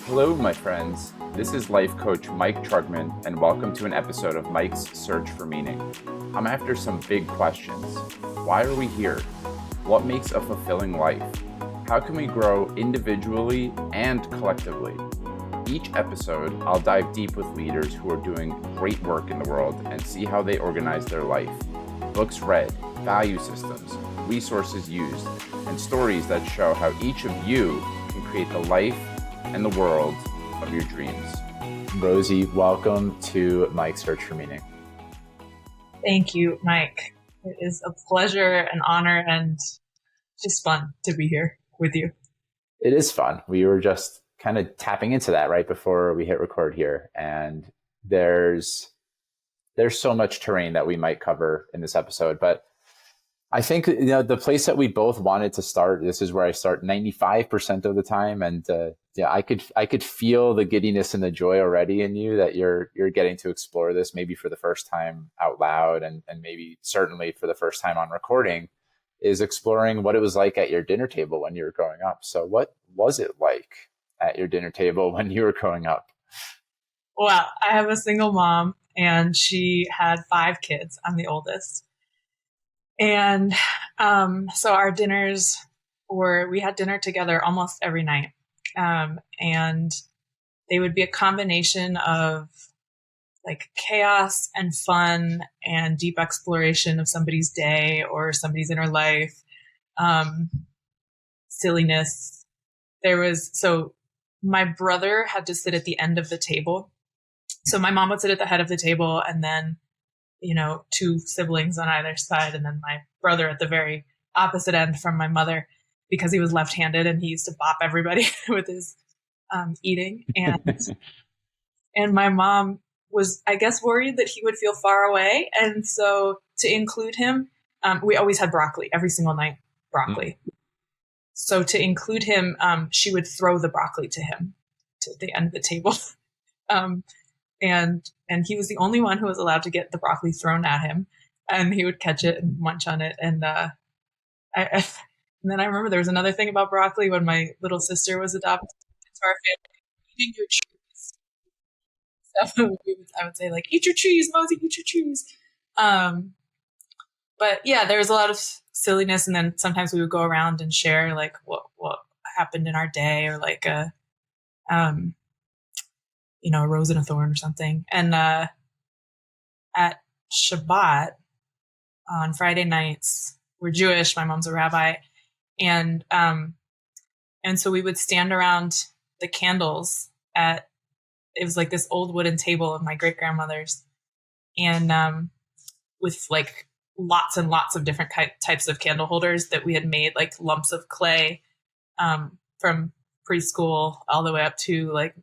Hello, my friends. This is life coach Mike Trugman, and welcome to an episode of Mike's Search for Meaning. I'm after some big questions. Why are we here? What makes a fulfilling life? How can we grow individually and collectively? Each episode, I'll dive deep with leaders who are doing great work in the world and see how they organize their life. Books read, value systems, resources used, and stories that show how each of you can create the life and the world of your dreams. Rosi, welcome to Mike's Search for Meaning. Thank you, Mike. It is a pleasure, an honor, and just fun to be here with you. It is fun. We were just kind of tapping into that right before we hit record here. And there's so much terrain that we might cover in this episode, but I think, the place that we both wanted to start, this is where I start 95% of the time. And I could feel the giddiness and the joy already in you that you're getting to explore this maybe for the first time out loud and maybe certainly for the first time on recording, is exploring what it was like at your dinner table when you were growing up. So what was it like at your dinner table when you were growing up? Well, I have a single mom and she had 5 kids. I'm the oldest. And so our dinners we had dinner together almost every night. And they would be a combination of like chaos and fun and deep exploration of somebody's day or somebody's inner life, silliness. So my brother had to sit at the end of the table. So my mom would sit at the head of the table and then 2 siblings on either side, and then my brother at the very opposite end from my mother, because he was left-handed and he used to bop everybody with his eating. And my mom was, I guess, worried that he would feel far away. And so to include him, we always had broccoli every single night, broccoli. So to include him, she would throw the broccoli to him to the end of the table. And he was the only one who was allowed to get the broccoli thrown at him, and he would catch it and munch on it. And and then I remember there was another thing about broccoli when my little sister was adopted into our family, eating your trees. So I would say, like, eat your trees, Mosey, eat your trees. But yeah, there was a lot of silliness, and then sometimes we would go around and share like what happened in our day, or like a rose and a thorn or something. And at Shabbat on Friday nights, we're Jewish. My mom's a rabbi, and so we would stand around the candles it was like this old wooden table of my great grandmother's, and with like lots and lots of different types of candle holders that we had made, like lumps of clay, from preschool all the way up to like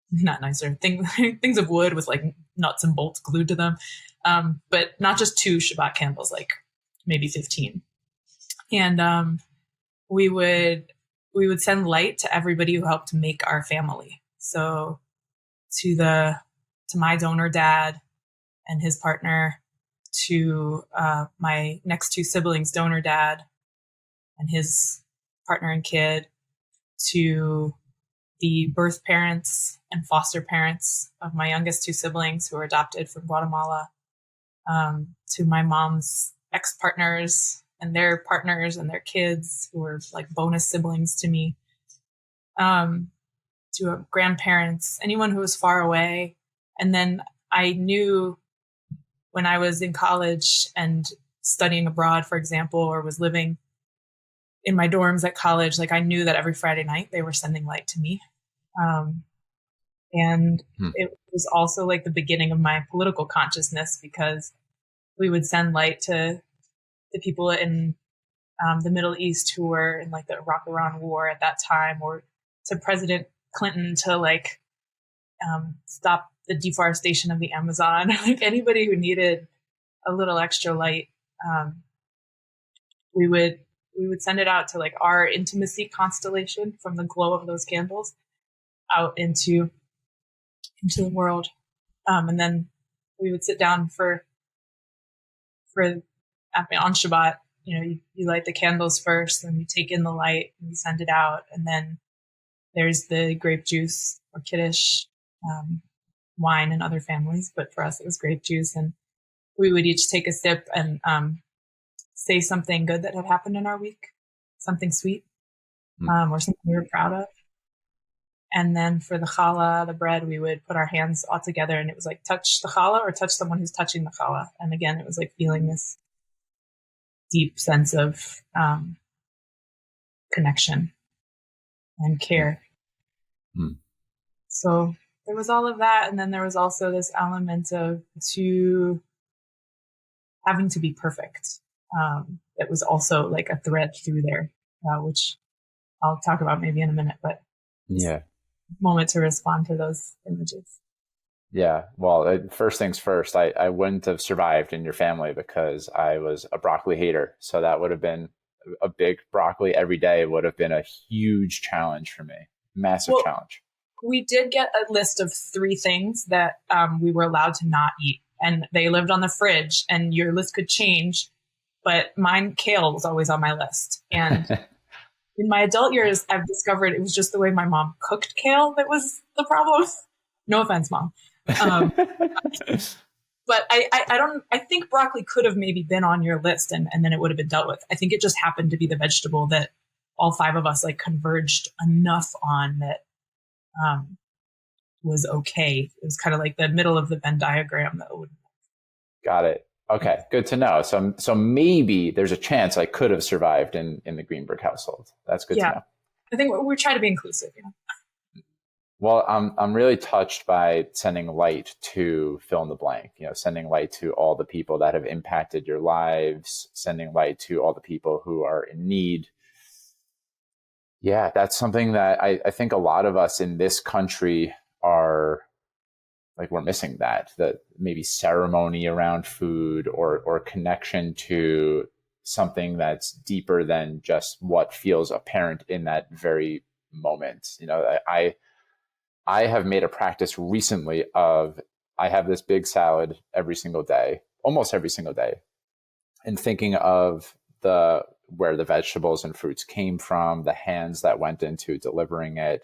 not nicer things of wood with like nuts and bolts glued to them. But not just 2 Shabbat candles, like maybe 15. And we would send light to everybody who helped make our family. So to my donor dad and his partner, to my next 2 siblings, donor dad and his partner and kid, to the birth parents and foster parents of my youngest 2 siblings who were adopted from Guatemala, to my mom's ex-partners and their partners and their kids who were like bonus siblings to me, to grandparents, anyone who was far away. And then I knew when I was in college and studying abroad, for example, or was living in my dorms at college, like I knew that every Friday night they were sending light to me. And it was also like the beginning of my political consciousness, because we would send light to the people in the Middle East who were in like the Iraq-Iran war at that time, or to President Clinton to like stop the deforestation of the Amazon. Like anybody who needed a little extra light, we would send it out to like our intimacy constellation from the glow of those candles out into the world. And then we would sit down on Shabbat. You light the candles first, and you take in the light and you send it out. And then there's the grape juice or kiddush, wine in other families, but for us it was grape juice, and we would each take a sip and say something good that had happened in our week, something sweet, or something we were proud of. And then for the challah, the bread, we would put our hands all together, and it was like touch the challah or touch someone who's touching the challah. And again, it was like feeling this deep sense of connection and care. So there was all of that. And then there was also this element of having to be perfect. It was also like a thread through there, which I'll talk about maybe in a minute, but yeah, moment to respond to those images. Yeah. Well, first things first, I wouldn't have survived in your family because I was a broccoli hater. So that would have been a big broccoli every day would have been a huge challenge for me. Massive challenge. We did get a list of 3 things that we were allowed to not eat, and they lived on the fridge, and your list could change. But mine, kale, was always on my list. And in my adult years, I've discovered it was just the way my mom cooked kale that was the problem. No offense, Mom. But I think broccoli could have maybe been on your list and then it would have been dealt with. I think it just happened to be the vegetable that all 5 of us like converged enough on that was okay. It was kind of like the middle of the Venn diagram that would. Got it. Okay, good to know. So maybe there's a chance I could have survived in the Greenberg household. That's good to know. I think we try to be inclusive, you know. Well, I'm really touched by sending light to fill in the blank, sending light to all the people that have impacted your lives, sending light to all the people who are in need. Yeah, that's something that I think a lot of us in this country are like, we're missing that maybe ceremony around food or connection to something that's deeper than just what feels apparent in that very moment. I have made a practice recently of, I have this big salad every single day, almost every single day, and thinking of where the vegetables and fruits came from, the hands that went into delivering it.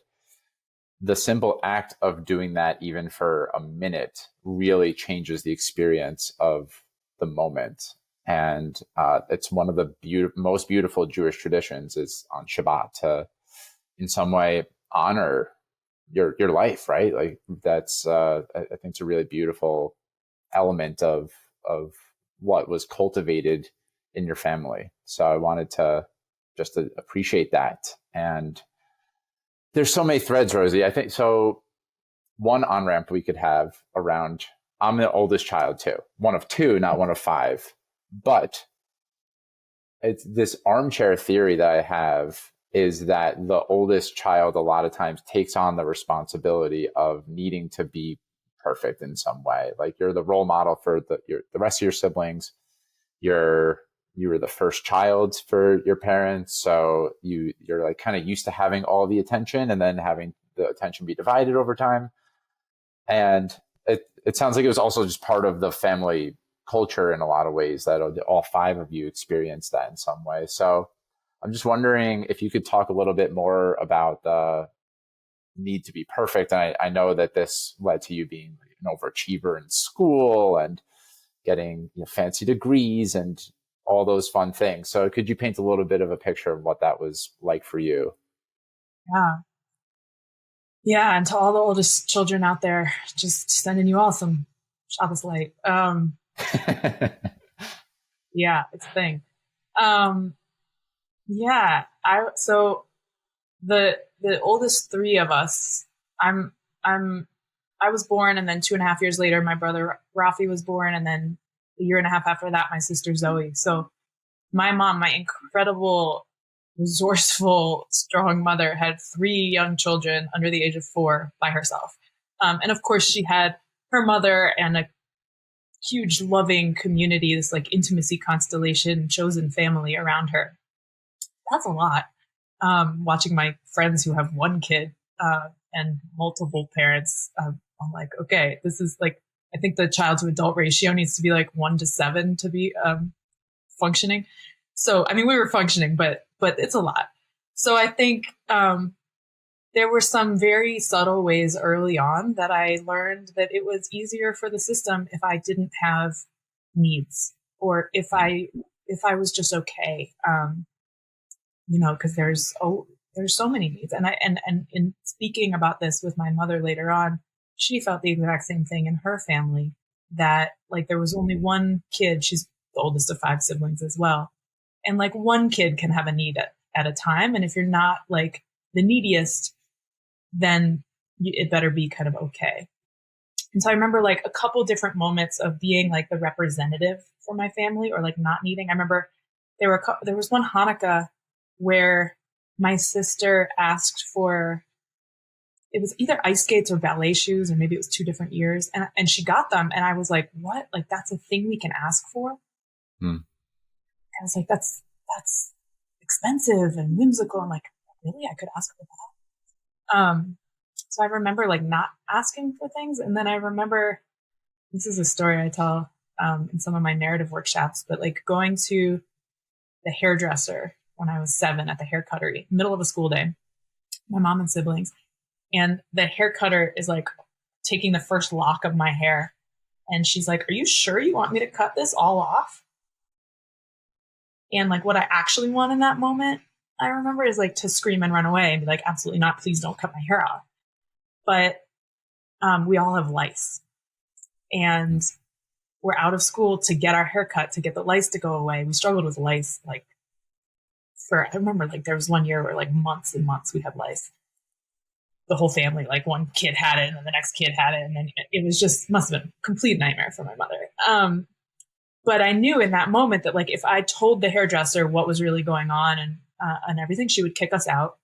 The simple act of doing that, even for a minute, really changes the experience of the moment. And it's one of the most beautiful Jewish traditions is on Shabbat to, in some way, honor your life, right? Like that's I think it's a really beautiful element of what was cultivated in your family. So I wanted to just to appreciate that. And there's so many threads, Rosie. I think so. One on-ramp we could have around, I'm the oldest child too, one of 2, not one of 5, but it's this armchair theory that I have is that the oldest child a lot of times takes on the responsibility of needing to be perfect in some way. Like you're the role model for the rest of your siblings. You were the first child for your parents. So you're like kind of used to having all the attention and then having the attention be divided over time. And it sounds like it was also just part of the family culture in a lot of ways that all 5 of you experienced that in some way. So I'm just wondering if you could talk a little bit more about the need to be perfect. And I know that this led to you being an overachiever in school and getting fancy degrees and all those fun things. So could you paint a little bit of a picture of what that was like for you? Yeah. Yeah. And to all the oldest children out there, just sending you all some Shabbos light. Yeah, it's a thing. Yeah, so the oldest 3 of us, I was born, and then 2.5 years later, my brother Rafi was born, and then a year and a half after that, my sister Zoe. So my mom, my incredible, resourceful, strong mother, had 3 young children under the age of 4 by herself. And of course, she had her mother and a huge loving community, this like intimacy constellation, chosen family around her. That's a lot. Watching my friends who have 1 kid and multiple parents, I'm like, okay, this is like, I think the child to adult ratio needs to be like 1 to 7 to be functioning. So, I mean, we were functioning, but it's a lot. So I think there were some very subtle ways early on that I learned that it was easier for the system if I didn't have needs, or if I was just okay. Because there's so many needs, and in speaking about this with my mother later on, she felt the exact same thing in her family, that like there was only one kid. She's the oldest of 5 siblings as well, and like one kid can have a need at a time, and if you're not like the neediest, then it better be kind of okay. And so I remember like a couple different moments of being like the representative for my family, or like not needing. I remember there was one Hanukkah where my sister asked for, it was either ice skates or ballet shoes, or maybe it was 2 different years, and she got them, and I was like, what? Like that's a thing we can ask for? Hmm. I was like, that's expensive and whimsical. I'm like, really? I could ask for that? So I remember like not asking for things. And then I remember, this is a story I tell in some of my narrative workshops, but like going to the hairdresser when I was 7 at the hair cuttery, middle of a school day, my mom and siblings, and the hair cutter is like taking the first lock of my hair. And she's like, are you sure you want me to cut this all off? And like what I actually want in that moment, I remember, is like to scream and run away and be like, absolutely not. Please don't cut my hair off. But we all have lice, and we're out of school to get our hair cut, to get the lice to go away. We struggled with lice like I remember like there was one year where like months and months we had lice. The whole family, like one kid had it and then the next kid had it. And then it was just, must have been a complete nightmare for my mother. But I knew in that moment that like if I told the hairdresser what was really going on and everything, she would kick us out.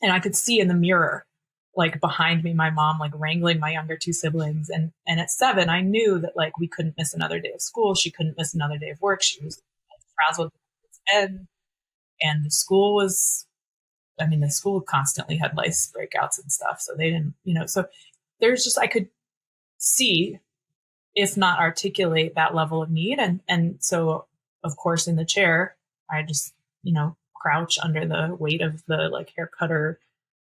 And I could see in the mirror, like behind me, my mom like wrangling my younger 2 siblings. And at 7, I knew that like we couldn't miss another day of school. She couldn't miss another day of work. She was frazzled with its end. And the school constantly had lice breakouts and stuff. So they didn't, so there's just, I could see, if not articulate, that level of need. And so of course in the chair, I just, crouch under the weight of the like hair cutter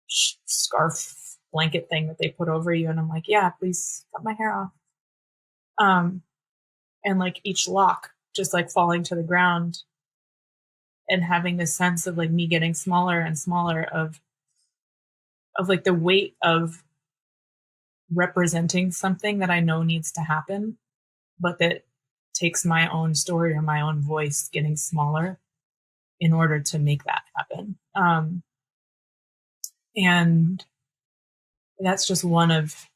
scarf blanket thing that they put over you. And I'm like, yeah, please cut my hair off. And like each lock just like falling to the ground, and having this sense of like me getting smaller and smaller of like the weight of representing something that I know needs to happen, but that takes my own story or my own voice getting smaller in order to make that happen. And that's just one of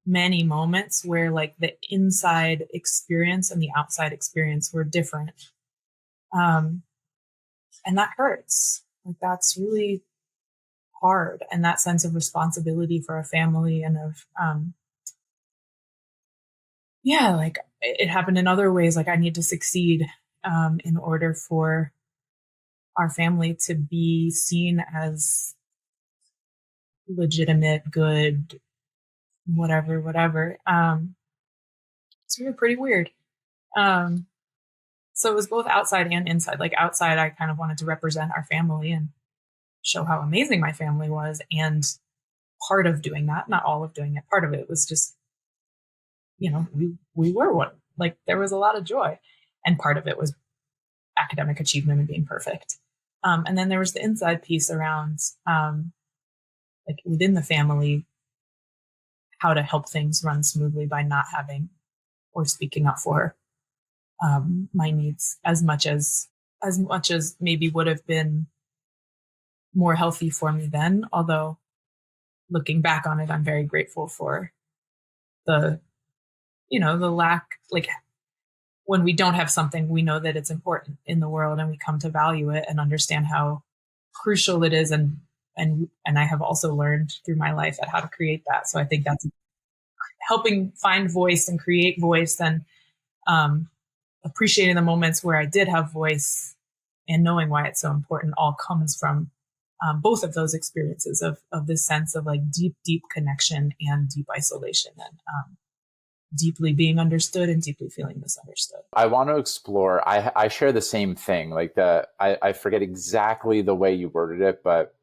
many moments where like the inside experience and the outside experience were different. And that hurts. Like that's really hard. And that sense of responsibility for a family and of, like it happened in other ways. Like I need to succeed in order for our family to be seen as legitimate, good, whatever. It's really pretty weird. So it was both outside and inside. Like outside, I kind of wanted to represent our family and show how amazing my family was. And part of doing that, not all of doing it, part of it was just, we were one. Like there was a lot of joy. And part of it was academic achievement and being perfect. And then there was the inside piece around, like within the family, how to help things run smoothly by not having or speaking up for my needs as much as maybe would have been more healthy for me then. Although looking back on it, I'm very grateful for the lack, like when we don't have something, we know that it's important in the world and we come to value it and understand how crucial it is. And I have also learned through my life at how to create that. So I think that's helping find voice and create voice, and appreciating the moments where I did have voice and knowing why it's so important all comes from both of those experiences of this sense of like deep connection and deep isolation, and deeply being understood and deeply feeling misunderstood. I want to explore, I share the same thing. Like I forget exactly the way you worded it, but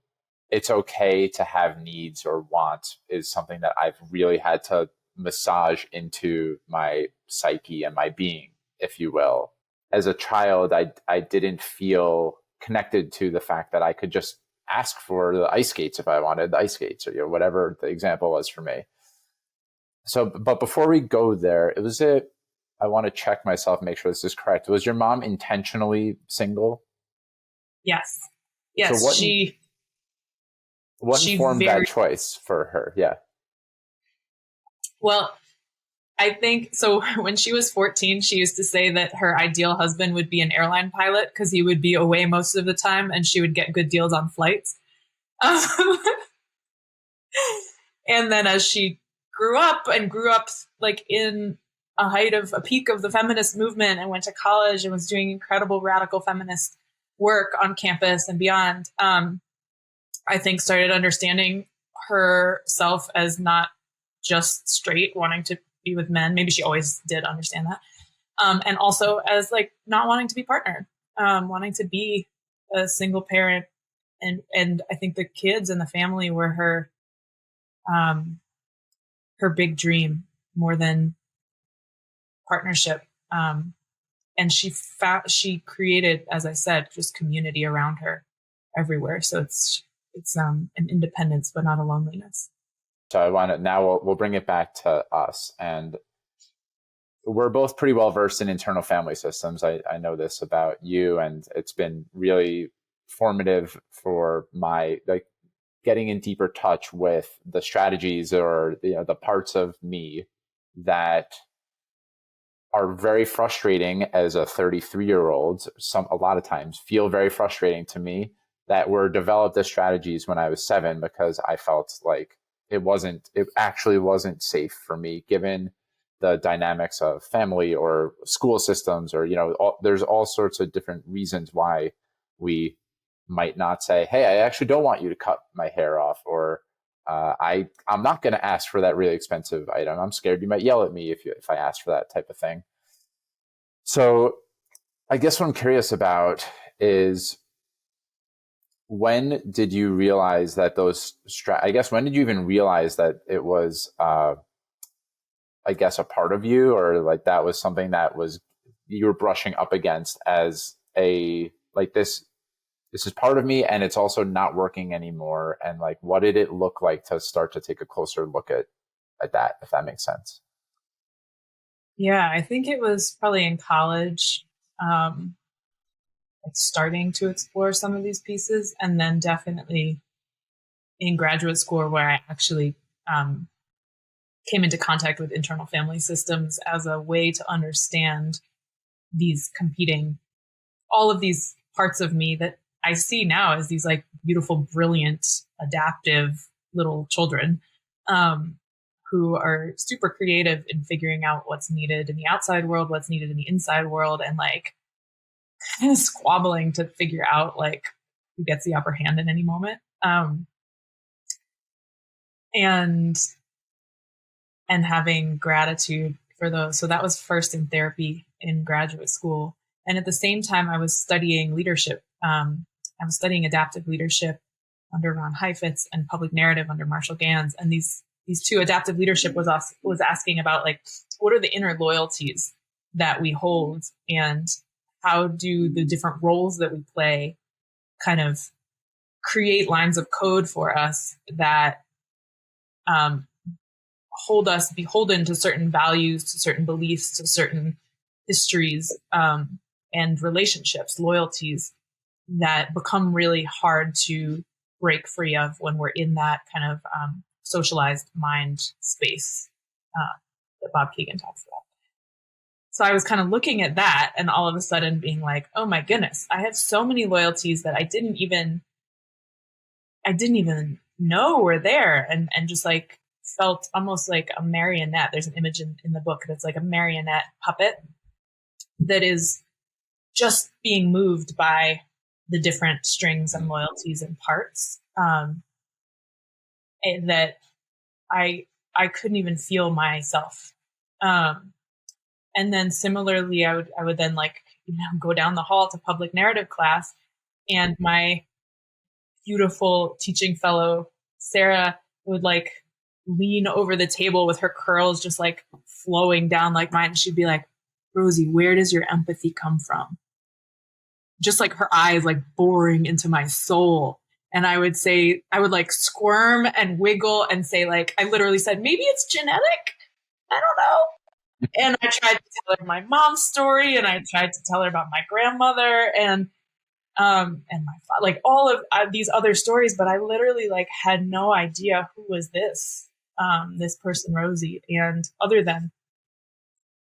it's okay to have needs or wants is something that I've really had to massage into my psyche and my being, if you will. As a child, I didn't feel connected to the fact that I could just ask for the ice skates if I wanted the ice skates, or whatever the example was for me. So, but before we go there, I want to check myself, make sure this is correct. Was your mom intentionally single? Yes. So Yes. what She informed very that choice for her? Yeah. well. I think so. When she was 14, she used to say that her ideal husband would be an airline pilot because he would be away most of the time and she would get good deals on flights. Um, and then as she grew up like in a peak of the feminist movement and went to college and was doing incredible radical feminist work on campus and beyond, I think started understanding herself as not just straight, wanting to be with men. Maybe she always did understand that. And also as like not wanting to be partnered, wanting to be a single parent. And I think the kids and the family were her big dream more than partnership. And she created, as I said, just community around her everywhere. So it's an independence, but not a loneliness. So I want to now we'll bring it back to us, and we're both pretty well versed in internal family systems. I know this about you, and it's been really formative for my like getting in deeper touch with the strategies or the parts of me that are very frustrating as a 33-year-old. A lot of times feel very frustrating to me, that were developed as strategies when I was 7 because I felt like it actually wasn't safe for me given the dynamics of family or school systems, or there's all sorts of different reasons why we might not say, hey, I actually don't want you to cut my hair off, or I'm not going to ask for that really expensive item. I'm scared you might yell at me if I ask for that type of thing. So I guess what I'm curious about is, when did you realize that when did you even realize that it was, I guess, a part of you, or like that was something that was you were brushing up against as this is part of me and it's also not working anymore? And like, what did it look like to start to take a closer look at that, if that makes sense? Yeah, I think it was probably in college, like starting to explore some of these pieces, and then definitely in graduate school where I actually came into contact with internal family systems as a way to understand all of these parts of me that I see now as these like beautiful, brilliant, adaptive little children who are super creative in figuring out what's needed in the outside world, what's needed in the inside world, and like kind of squabbling to figure out like who gets the upper hand in any moment. And having gratitude for those. So that was first in therapy in graduate school. And at the same time, I was studying leadership. I was studying adaptive leadership under Ron Heifetz and public narrative under Marshall Gans. And these two, adaptive leadership was asking about like, what are the inner loyalties that we hold, and how do the different roles that we play kind of create lines of code for us that hold us beholden to certain values, to certain beliefs, to certain histories, and relationships, loyalties that become really hard to break free of when we're in that kind of socialized mind space that Bob Kagan talks about. So I was kind of looking at that and all of a sudden being like, oh my goodness, I have so many loyalties that I didn't even know were there, and just like felt almost like a marionette. There's an image in the book that's like a marionette puppet that is just being moved by the different strings and loyalties and parts, and that I couldn't even feel myself. And then similarly, I would then like, go down the hall to public narrative class, and my beautiful teaching fellow, Sarah, would like lean over the table with her curls just like flowing down like mine. She'd be like, Rosie, where does your empathy come from? Just like her eyes like boring into my soul. And I would say, I would like squirm and wiggle and say, like, I literally said, maybe it's genetic. I don't know. And I tried to tell her my mom's story, and I tried to tell her about my grandmother and my father, like all of these other stories. But I literally like had no idea who was this person, Rosie, and other than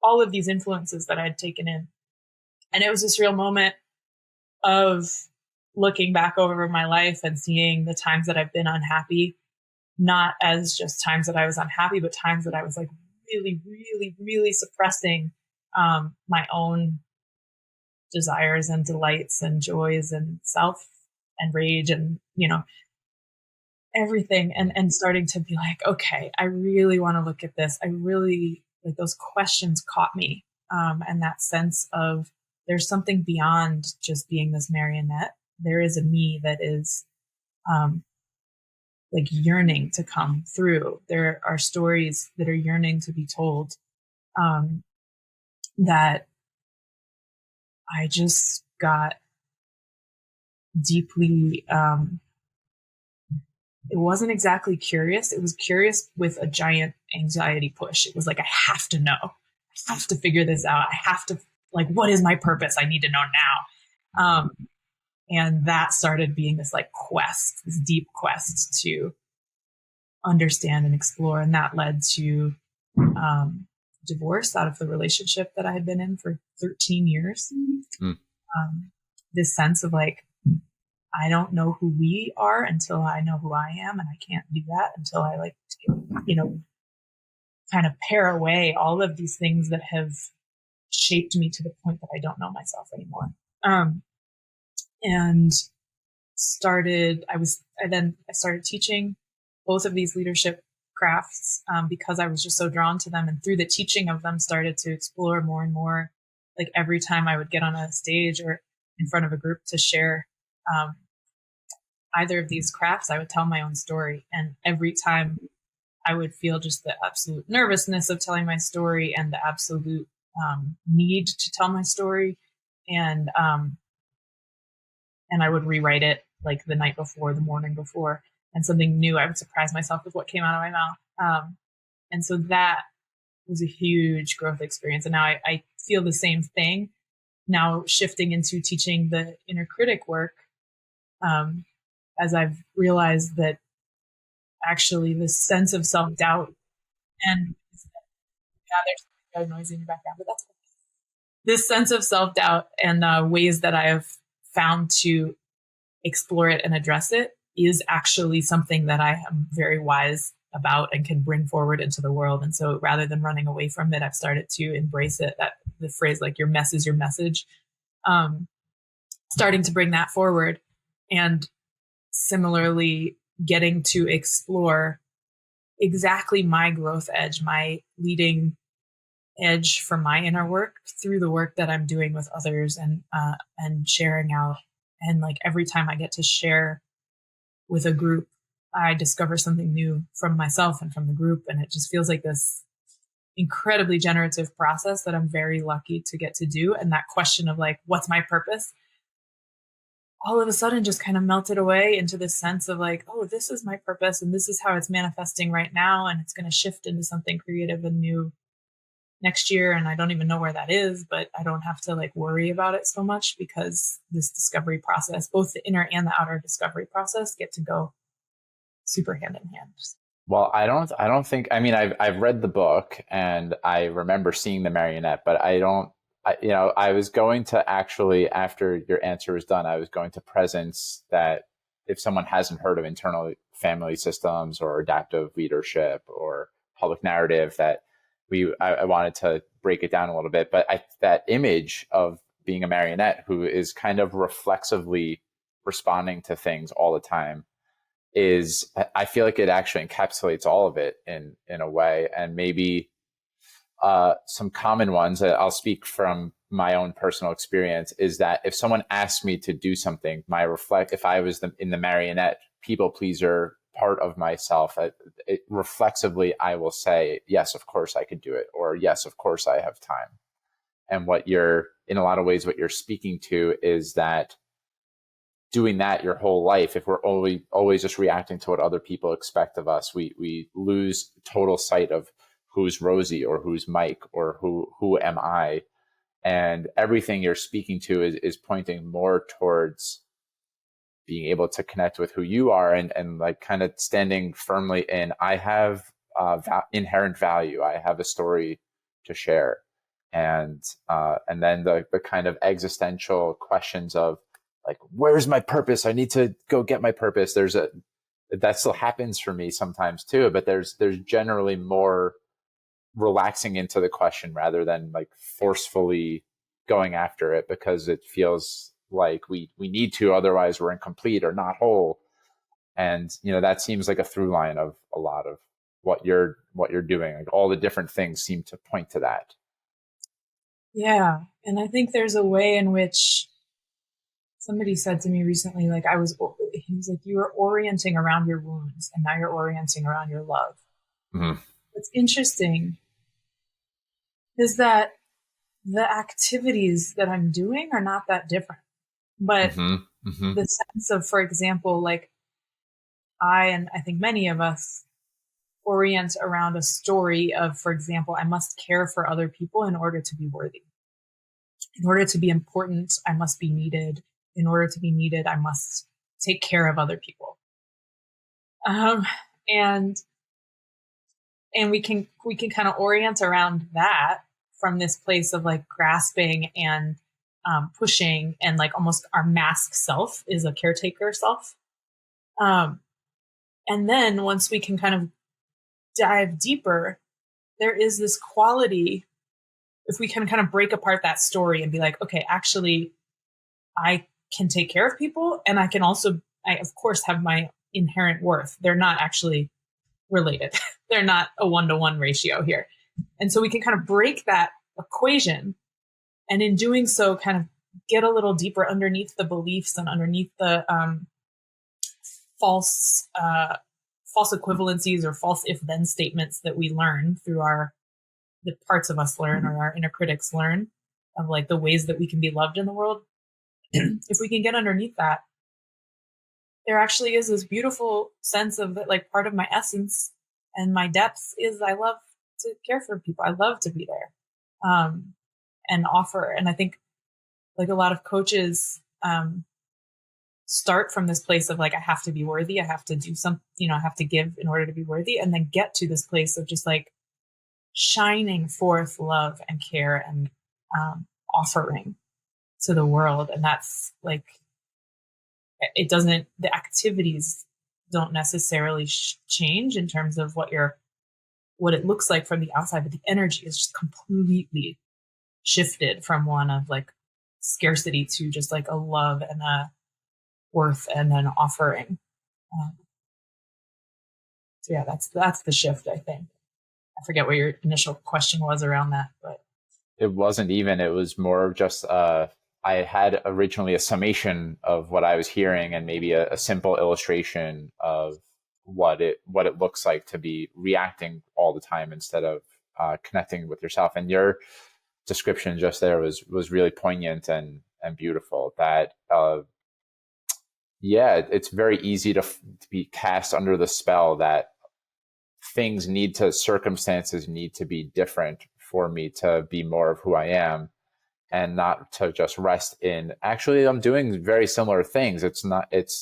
all of these influences that I'd taken in. And it was this real moment of looking back over my life and seeing the times that I've been unhappy, not as just times that I was unhappy, but times that I was like really, really, really suppressing my own desires and delights and joys and self and rage and, everything. And starting to be like, okay, I really want to look at this. I really, like, those questions caught me. And that sense of there's something beyond just being this marionette. There is a me that is like yearning to come through. There are stories that are yearning to be told that I just got deeply, it wasn't exactly curious. It was curious with a giant anxiety push. It was like, I have to know. I have to figure this out. I have to, like, what is my purpose? I need to know now. And that started being this like quest, this deep quest to understand and explore. And that led to divorce out of the relationship that I had been in for 13 years. This sense of like, I don't know who we are until I know who I am. And I can't do that until I like, kind of pare away all of these things that have shaped me to the point that I don't know myself anymore. And I started teaching both of these leadership crafts because I was just so drawn to them. And through the teaching of them, started to explore more and more. Like every time I would get on a stage or in front of a group to share either of these crafts, I would tell my own story. And every time I would feel just the absolute nervousness of telling my story and the absolute need to tell my story. And I would rewrite it like the night before, the morning before, and something new. I would surprise myself with what came out of my mouth. And so that was a huge growth experience. And now I feel the same thing now, shifting into teaching the inner critic work, as I've realized that actually this sense of self-doubt and there's noise in your background, but that's cool. This sense of self-doubt and ways that I have found to explore it and address it is actually something that I am very wise about and can bring forward into the world. And so rather than running away from it, I've started to embrace it. That the phrase, like, your mess is your message, starting to bring that forward. And similarly, getting to explore exactly my growth edge, my leading edge for my inner work through the work that I'm doing with others and sharing out. And like every time I get to share with a group, I discover something new from myself and from the group. And it just feels like this incredibly generative process that I'm very lucky to get to do. And that question of like, what's my purpose? All of a sudden just kind of melted away into this sense of like, oh, this is my purpose and this is how it's manifesting right now. And it's going to shift into something creative and new next year. And I don't even know where that is, but I don't have to like worry about it so much because this discovery process, both the inner and the outer discovery process, get to go super hand in hand. Well, I don't think, I mean, I've read the book and I remember seeing the marionette, but I was going to actually, after your answer was done, I was going to presence that if someone hasn't heard of internal family systems or adaptive leadership or public narrative, that I wanted to break it down a little bit. But that image of being a marionette who is kind of reflexively responding to things all the time I feel like it actually encapsulates all of it in a way. And maybe some common ones, I'll speak from my own personal experience, is that if someone asks me to do something, if I was in the marionette people pleaser part of myself, reflexively, I will say, yes, of course I could do it, or yes, of course I have time. And in a lot of ways, what you're speaking to is that doing that your whole life, if we're always just reacting to what other people expect of us, we lose total sight of who's Rosie or who's Mike or who am I. And everything you're speaking to is pointing more towards being able to connect with who you are and like kind of standing firmly in, I have inherent value. I have a story to share. And then the kind of existential questions of like, where's my purpose? I need to go get my purpose. That still happens for me sometimes too, but there's generally more relaxing into the question rather than like forcefully going after it, because it feels like we need to, otherwise we're incomplete or not whole. And that seems like a through line of a lot of what you're doing. Like all the different things seem to point to that. Yeah. And I think there's a way in which somebody said to me recently, like he was like, you were orienting around your wounds and now you're orienting around your love. Mm-hmm. What's interesting is that the activities that I'm doing are not that different, but the sense of, for example, like and I think many of us orient around a story of, for example, I must care for other people in order to be worthy. In order to be important, I must be needed. In order to be needed, I must take care of other people. And we can kind of orient around that from this place of like grasping and pushing, and like almost our mask self is a caretaker self. And then once we can kind of dive deeper, there is this quality, if we can kind of break apart that story and be like, okay, actually, I can take care of people, and I of course have my inherent worth. They're not actually related. They're not a 1-to-1 ratio here. And so we can kind of break that equation, and in doing so kind of get a little deeper underneath the beliefs and underneath the false equivalencies or false if-then statements that we learn through the parts of us learn, or our inner critics learn, of like the ways that we can be loved in the world. If we can get underneath that, there actually is this beautiful sense of that, like part of my essence and my depths is I love to care for people. I love to be there and offer. And I think like a lot of coaches start from this place of like, I have to be worthy. I have to do something, I have to give in order to be worthy. And then get to this place of just like shining forth love and care and offering to the world. And that's like, the activities don't necessarily change in terms of what it looks like from the outside, but the energy is just completely shifted from one of like scarcity to just like a love and a worth and an offering. So yeah, that's the shift, I think. I forget what your initial question was around that, but it was more of just I had originally a summation of what I was hearing, and maybe a simple illustration of what it looks like to be reacting all the time instead of connecting with yourself. And your description just there was really poignant and beautiful. That it's very easy to be cast under the spell that circumstances need to be different for me to be more of who I am, and not to just rest in, actually, I'm doing very similar things. It's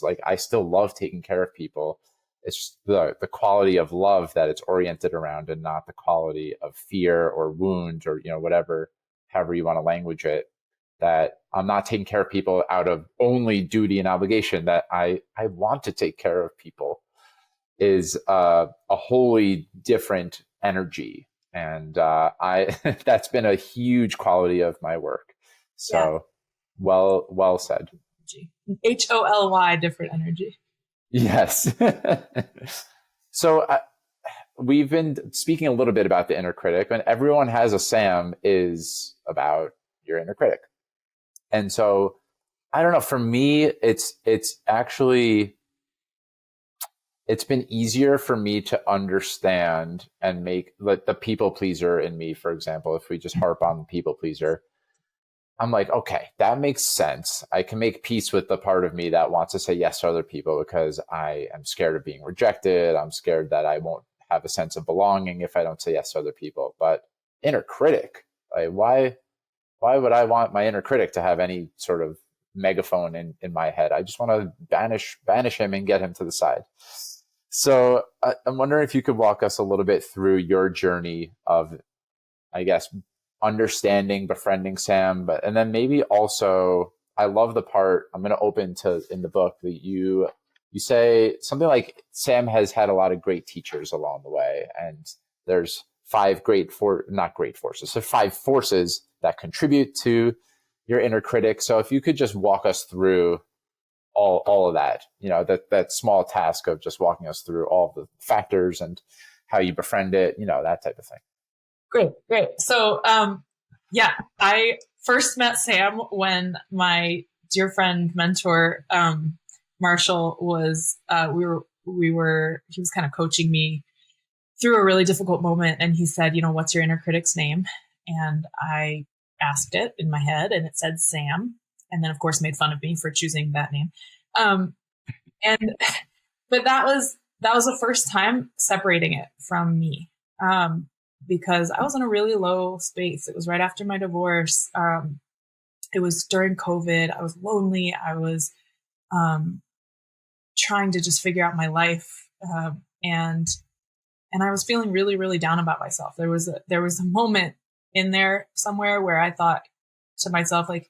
like, I still love taking care of people. It's the quality of love that it's oriented around, and not the quality of fear or wound or, however you want to language it, that I'm not taking care of people out of only duty and obligation, that I want to take care of people is a wholly different energy. And that's been a huge quality of my work. So well said. HOLY, different energy. Yes. So we've been speaking a little bit about the inner critic, and everyone has a Sam is about your inner critic. And so I don't know, for me, it's actually, it's been easier for me to understand and make like the people pleaser in me, for example, if we just harp on the people pleaser, I'm like, okay, that makes sense. I can make peace with the part of me that wants to say yes to other people because I am scared of being rejected. I'm scared that I won't have a sense of belonging if I don't say yes to other people. But inner critic, like why would I want my inner critic to have any sort of megaphone in my head? I just want to banish him and get him to the side. So I'm wondering if you could walk us a little bit through your journey of, I guess, understanding, befriending Sam, and then maybe also, I love the part I'm going to open to in the book that you say something like Sam has had a lot of great teachers along the way, and there's five not great forces, so five forces that contribute to your inner critic. So if you could just walk us through all of that, that small task of just walking us through all the factors and how you befriend it, that type of thing. Great. So, I first met Sam when my dear friend, mentor, Marshall was, he was kind of coaching me through a really difficult moment. And he said, what's your inner critic's name? And I asked it in my head and it said Sam. And then of course made fun of me for choosing that name. But that was the first time separating it from me. Because I was in a really low space. It was right after my divorce. It was during COVID. I was lonely. I was trying to just figure out my life. And I was feeling really, really down about myself. There was a moment in there somewhere where I thought to myself, like,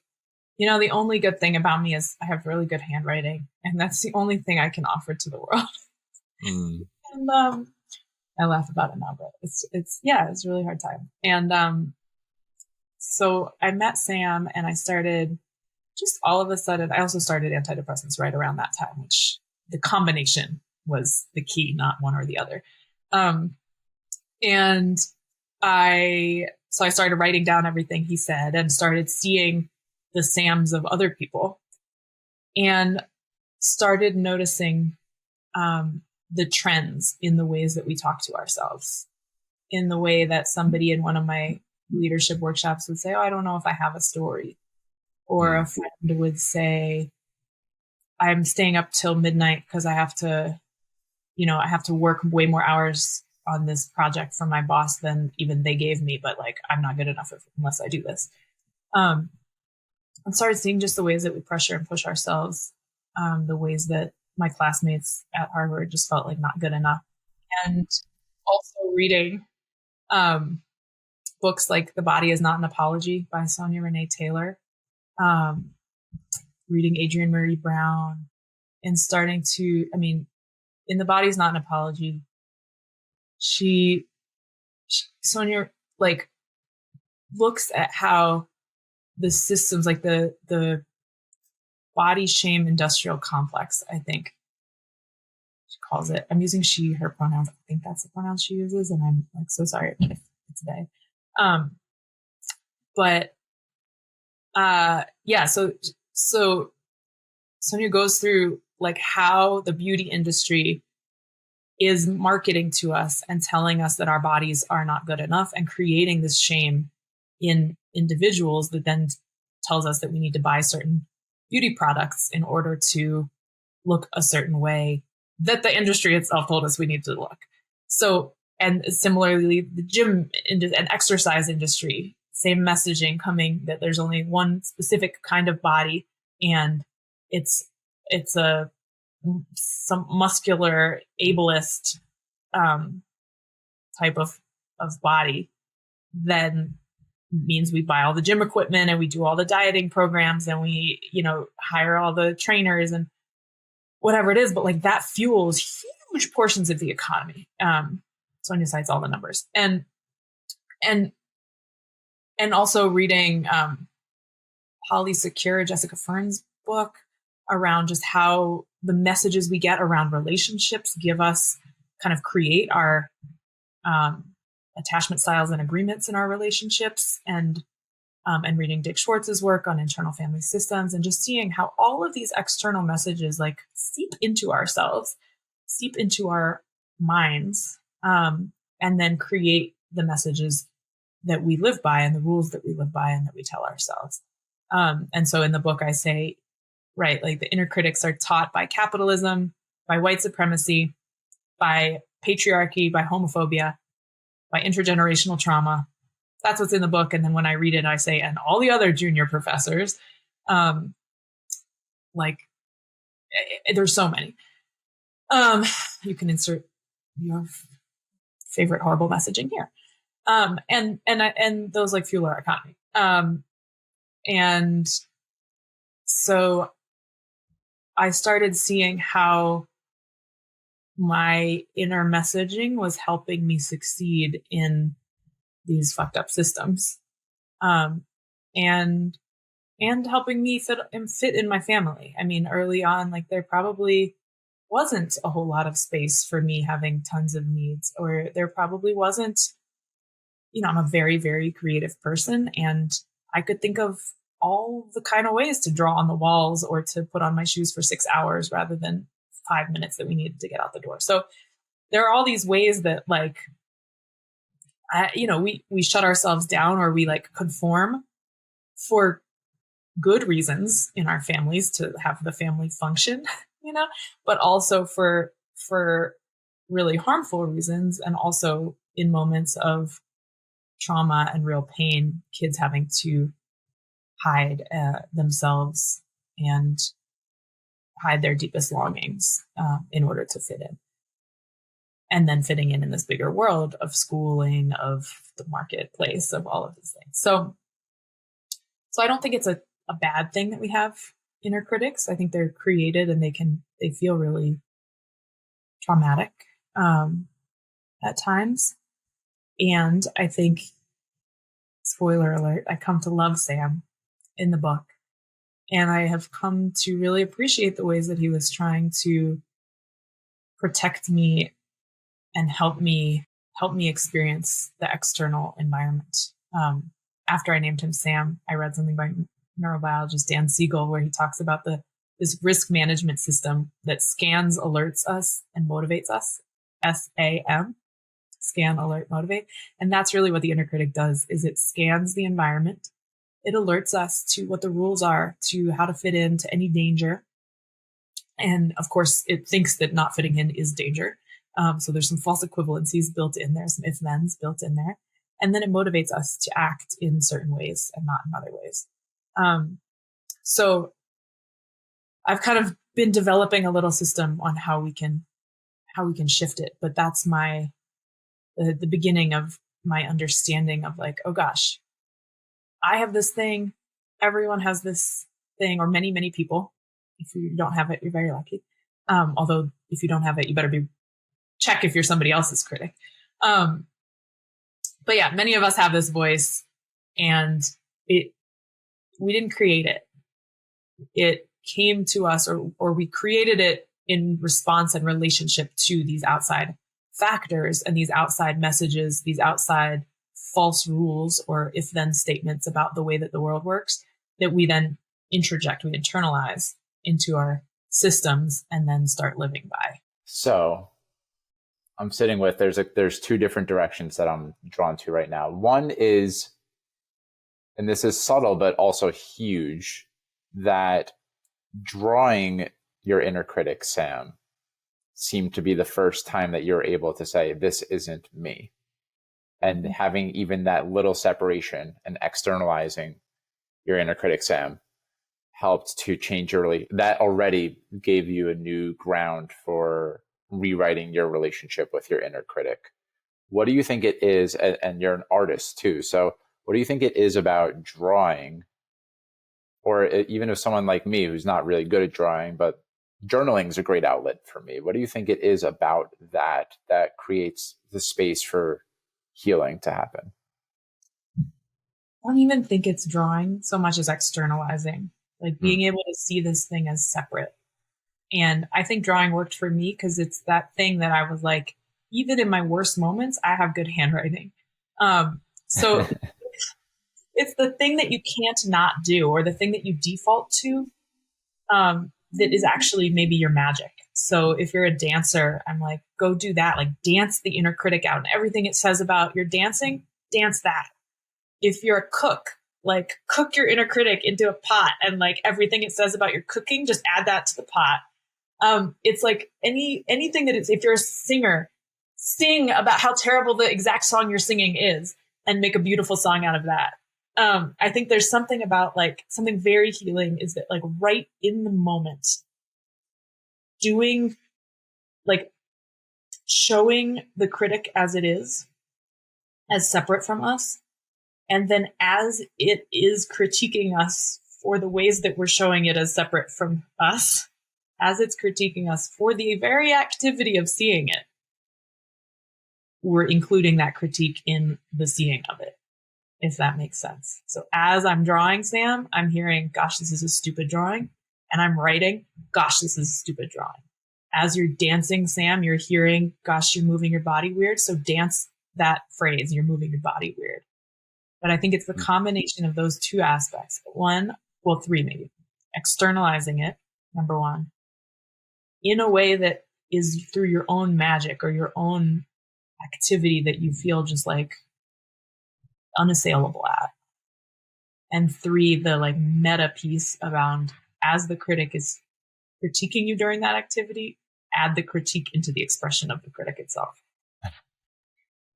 the only good thing about me is I have really good handwriting. And that's the only thing I can offer to the world. And I laugh about it now, but it's a really hard time. And so I met Sam and I started just all of a sudden, I also started antidepressants right around that time, which the combination was the key, not one or the other. And I started writing down everything he said and started seeing the Sams of other people and started noticing the trends in the ways that we talk to ourselves, in the way that somebody in one of my leadership workshops would say, oh, I don't know if I have a story. Or a friend would say, I'm staying up till midnight because I have to work way more hours on this project for my boss than even they gave me, but like, I'm not good enough unless I do this. And started seeing just the ways that we pressure and push ourselves, the ways that my classmates at Harvard just felt like not good enough. And also reading books like The Body is Not an Apology by Sonia Renee Taylor, reading Adrienne Marie Brown, and starting to, in The Body is Not an Apology, Sonia like looks at how the systems, like the body shame industrial complex, I think she calls it. I'm using she, her pronouns. I think that's the pronouns she uses. And I'm like, so sorry today. So Sonia goes through like how the beauty industry is marketing to us and telling us that our bodies are not good enough and creating this shame in individuals that then tells us that we need to buy certain beauty products in order to look a certain way that the industry itself told us we need to look. So, and similarly, the gym and exercise industry, same messaging coming that there's only one specific kind of body and it's some muscular ableist type of body, then means we buy all the gym equipment and we do all the dieting programs and we, hire all the trainers and whatever it is. But like that fuels huge portions of the economy. Sonia cites all the numbers and also reading Holly Secure, Jessica Fern's book around just how the messages we get around relationships give us kind of create our attachment styles and agreements in our relationships, and reading Dick Schwartz's work on internal family systems, and just seeing how all of these external messages like seep into ourselves, seep into our minds, and then create the messages that we live by and the rules that we live by and that we tell ourselves. And so in the book, I say, right, like the inner critics are taught by capitalism, by white supremacy, by patriarchy, by homophobia, by intergenerational trauma. That's what's in the book. And then when I read it, I say, and all the other junior professors, there's so many. You can insert your favorite horrible messaging here. And those like fuel our economy. And so I started seeing how my inner messaging was helping me succeed in these fucked up systems, and helping me fit in my family. I mean, early on, like there probably wasn't a whole lot of space for me having tons of needs, or there probably wasn't, I'm a very, very creative person, and I could think of all the kind of ways to draw on the walls or to put on my shoes for 6 hours rather than 5 minutes that we needed to get out the door. So there are all these ways that like, we shut ourselves down, or we like conform for good reasons in our families to have the family function, but also for really harmful reasons. And also in moments of trauma and real pain, kids having to hide themselves and hide their deepest longings in order to fit in. And then fitting in this bigger world of schooling, of the marketplace, of all of these things. So I don't think it's a bad thing that we have inner critics. I think they're created and they feel really traumatic at times. And I think, spoiler alert, I come to love Sam in the book. And I have come to really appreciate the ways that he was trying to protect me and help me experience the external environment. After I named him Sam, I read something by neurobiologist Dan Siegel where he talks about this risk management system that scans, alerts us, and motivates us. SAM, scan, alert, motivate. And that's really what the inner critic does, is it scans the environment. It alerts us to what the rules are, to how to fit into any danger. And of course, it thinks that not fitting in is danger. So there's some false equivalencies built in there, some if-thens built in there. And then it motivates us to act in certain ways and not in other ways. So I've kind of been developing a little system on how we can shift it. But that's the beginning of my understanding of like, oh gosh, I have this thing. Everyone has this thing, or many, many people. If you don't have it, you're very lucky. Although if you don't have it, you better check if you're somebody else's critic. But yeah, many of us have this voice, and we didn't create it. It came to us, or we created it in response and relationship to these outside factors and these outside messages, these outside false rules or if-then statements about the way that the world works that we then we internalize into our systems and then start living by. So I'm sitting with, there's two different directions that I'm drawn to right now. One is, and this is subtle, but also huge, that drawing your inner critic, Sam, seemed to be the first time that you're able to say, this isn't me. And having even that little separation and externalizing your inner critic, Sam, helped to change that already gave you a new ground for rewriting your relationship with your inner critic. What do you think it is? And you're an artist too. So what do you think it is about drawing, or even if someone like me who's not really good at drawing, but journaling is a great outlet for me. What do you think it is about that creates the space for healing to happen? I don't even think it's drawing so much as externalizing, like being able to see this thing as separate. And I think drawing worked for me because it's that thing that I was like, even in my worst moments, I have good handwriting. So it's the thing that you can't not do, or the thing that you default to, that is actually maybe your magic. So if you're a dancer, I'm like, go do that. Like, dance the inner critic out, and everything it says about your dancing, dance that. If you're a cook, like, cook your inner critic into a pot, and like everything it says about your cooking, just add that to the pot. It's like anything that is, if you're a singer, sing about how terrible the exact song you're singing is and make a beautiful song out of that. I think there's something about, like, something very healing is that, like, right in the moment, doing, like, showing the critic as it is, as separate from us. And then as it is critiquing us for the ways that we're showing it as separate from us, as it's critiquing us for the very activity of seeing it, we're including that critique in the seeing of it, if that makes sense. So as I'm drawing Sam, I'm hearing, gosh, this is a stupid drawing. And I'm writing, gosh, this is a stupid drawing. As you're dancing, Sam, you're hearing, gosh, you're moving your body weird. So dance that phrase, you're moving your body weird. But I think it's the combination of those two aspects. One, well, three maybe. Externalizing it, number one, in a way that is through your own magic or your own activity that you feel just like unassailable at. And three, the like meta piece around, as the critic is critiquing you during that activity, add the critique into the expression of the critic itself.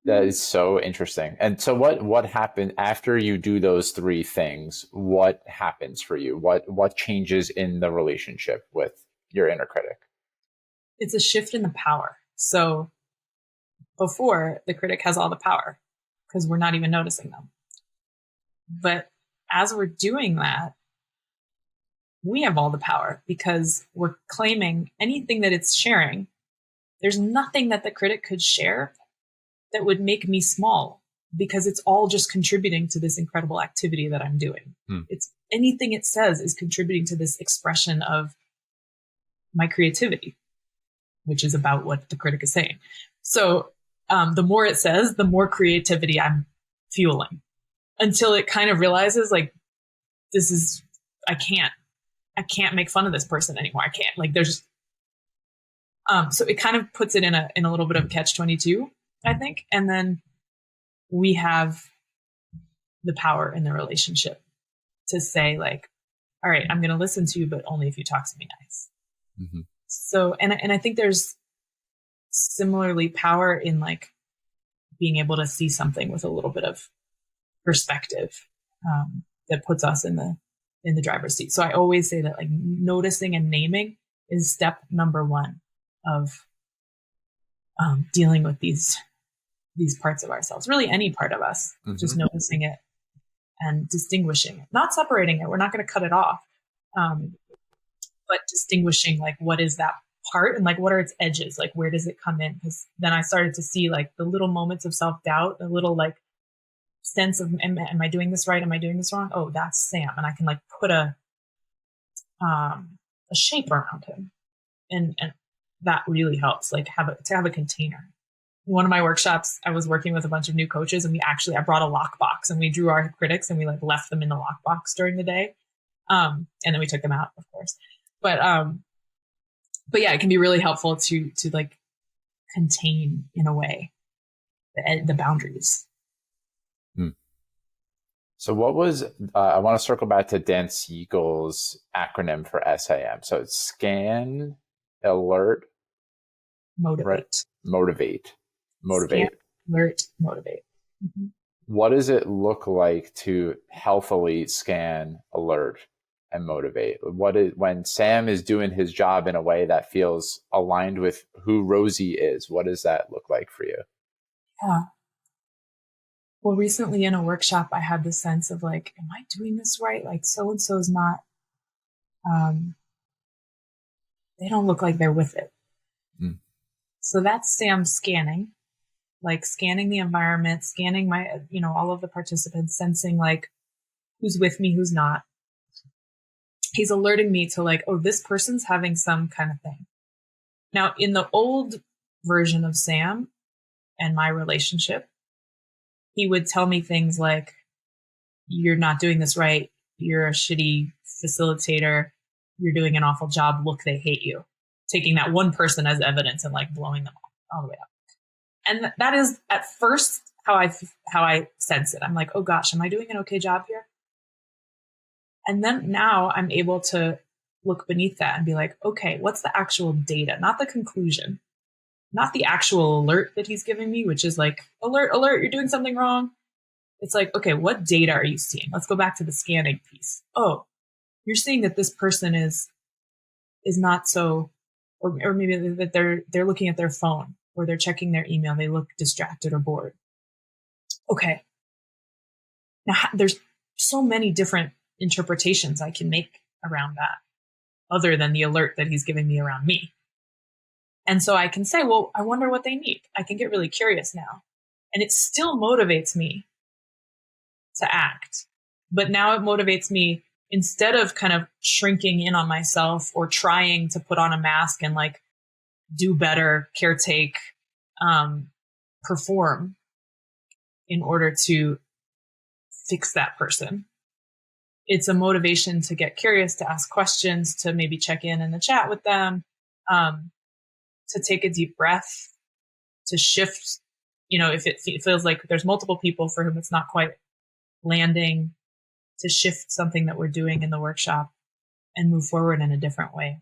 That is so interesting. And so what happened after you do those three things? What happens for you? What changes in the relationship with your inner critic? It's a shift in the power. So before, the critic has all the power because we're not even noticing them. But as we're doing that, we have all the power because we're claiming anything that it's sharing. There's nothing that the critic could share that would make me small, because it's all just contributing to this incredible activity that I'm doing. It's anything it says is contributing to this expression of my creativity, which is about what the critic is saying. So the more it says, the more creativity I'm fueling, until it kind of realizes, like, this is, I can't make fun of this person anymore. I can't, like, there's, so it kind of puts it in a little bit of catch-22, I think. And then we have the power in the relationship to say, like, all right, I'm going to listen to you, but only if you talk to me nice. Mm-hmm. So, and I think there's similarly power in, like, being able to see something with a little bit of perspective, that puts us in the driver's seat. So I always say that, like, noticing and naming is step number one of dealing with these parts of ourselves, really any part of us, just noticing it and distinguishing it, not separating it. We're not going to cut it off, but distinguishing, like, what is that part and, like, what are its edges? Like, where does it come in? Because then I started to see, like, the little moments of self-doubt, the little, like, sense of, am I doing this right? Am I doing this wrong? Oh, that's Sam. And I can, like, put a shape around him. And that really helps, like, to have a container. In one of my workshops, I was working with a bunch of new coaches, and I brought a lockbox, and we drew our critics, and we, like, left them in the lockbox during the day. And then we took them out, of course. But yeah, it can be really helpful to like contain, in a way, the boundaries. So what was, I want to circle back to Dan Siegel's acronym for SAM. So it's scan, alert, motivate. Right? Motivate. Scan, alert, motivate. Mm-hmm. What does it look like to healthily scan, alert, and motivate? When Sam is doing his job in a way that feels aligned with who Rosi is, what does that look like for you? Yeah. Well, recently in a workshop, I had this sense of, like, am I doing this right? Like, so-and-so is not, they don't look like they're with it. So that's Sam scanning, like, scanning the environment, scanning my, all of the participants, sensing, like, who's with me, who's not. He's alerting me to, like, oh, this person's having some kind of thing. Now, in the old version of Sam, and my relationship, he would tell me things like, you're not doing this right. You're a shitty facilitator. You're doing an awful job. Look, they hate you. Taking that one person as evidence and like blowing them all the way up. And that is at first how I sense it. I'm like, oh gosh, am I doing an okay job here? And then now I'm able to look beneath that and be like, okay, what's the actual data? Not the conclusion, not the actual alert that he's giving me, which is like, alert, alert, you're doing something wrong. It's like, okay, what data are you seeing? Let's go back to the scanning piece. Oh, you're seeing that this person is not so, or maybe that they're looking at their phone or they're checking their email. They look distracted or bored. Okay. Now there's so many different interpretations I can make around that other than the alert that he's giving me around me. And so I can say, well, I wonder what they need. I can get really curious now. And it still motivates me to act. But now it motivates me, instead of kind of shrinking in on myself or trying to put on a mask and like do better, caretake, perform in order to fix that person. It's a motivation to get curious, to ask questions, to maybe check in the chat with them, to take a deep breath, to shift, if it feels like there's multiple people for whom it's not quite landing, to shift something that we're doing in the workshop and move forward in a different way.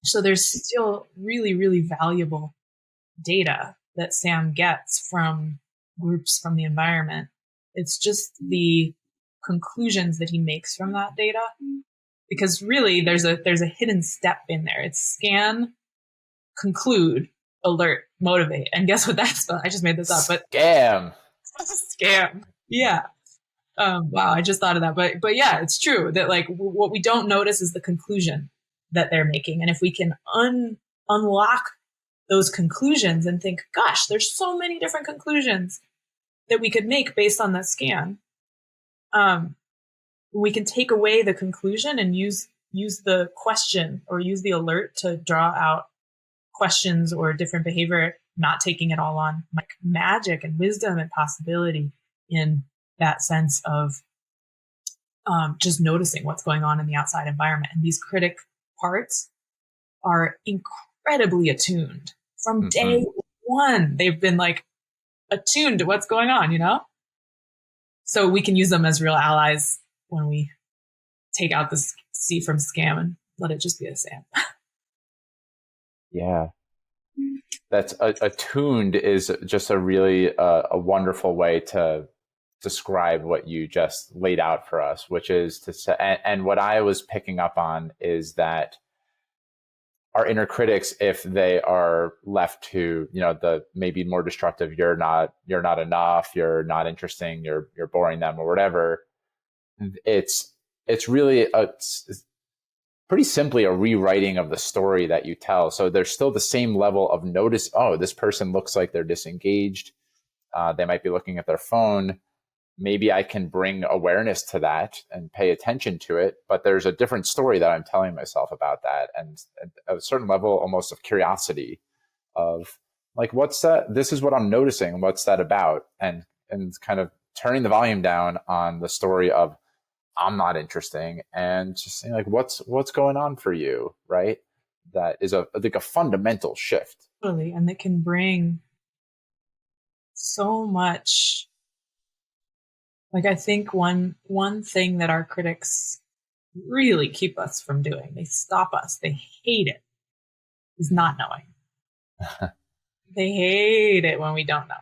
So there's still really, really valuable data that Sam gets from groups, from the environment. It's just the conclusions that he makes from that data, because really there's a hidden step in there. It's scan, conclude, alert, motivate. And guess what that's? I just made this up, but scam. Scam. Yeah. Wow, I just thought of that. But yeah, it's true that like what we don't notice is the conclusion that they're making. And if we can unlock those conclusions and think, gosh, there's so many different conclusions that we could make based on that scan. We can take away the conclusion and use the question or use the alert to draw out questions or different behavior, not taking it all on, like magic and wisdom and possibility in that sense of just noticing what's going on in the outside environment. And these critic parts are incredibly attuned from day one. They've been like attuned to what's going on, So we can use them as real allies when we take out the C from scam and let it just be a Sam. Yeah. That's attuned is just a really a wonderful way to describe what you just laid out for us, which is to say, and what I was picking up on is that our inner critics, if they are left to, the maybe more destructive, you're not enough, you're not interesting, you're boring them or whatever. It's really it's pretty simply a rewriting of the story that you tell. So there's still the same level of notice. Oh, this person looks like they're disengaged. They might be looking at their phone. Maybe I can bring awareness to that and pay attention to it. But there's a different story that I'm telling myself about that. And a certain level almost of curiosity of like, what's that? This is what I'm noticing. What's that about? And kind of turning the volume down on the story of I'm not interesting, and just saying like, what's going on for you, right? That is like a fundamental shift. Totally. And that can bring so much. Like, I think one thing that our critics really keep us from doing, they stop us, they hate it, is not knowing. They hate it when we don't know,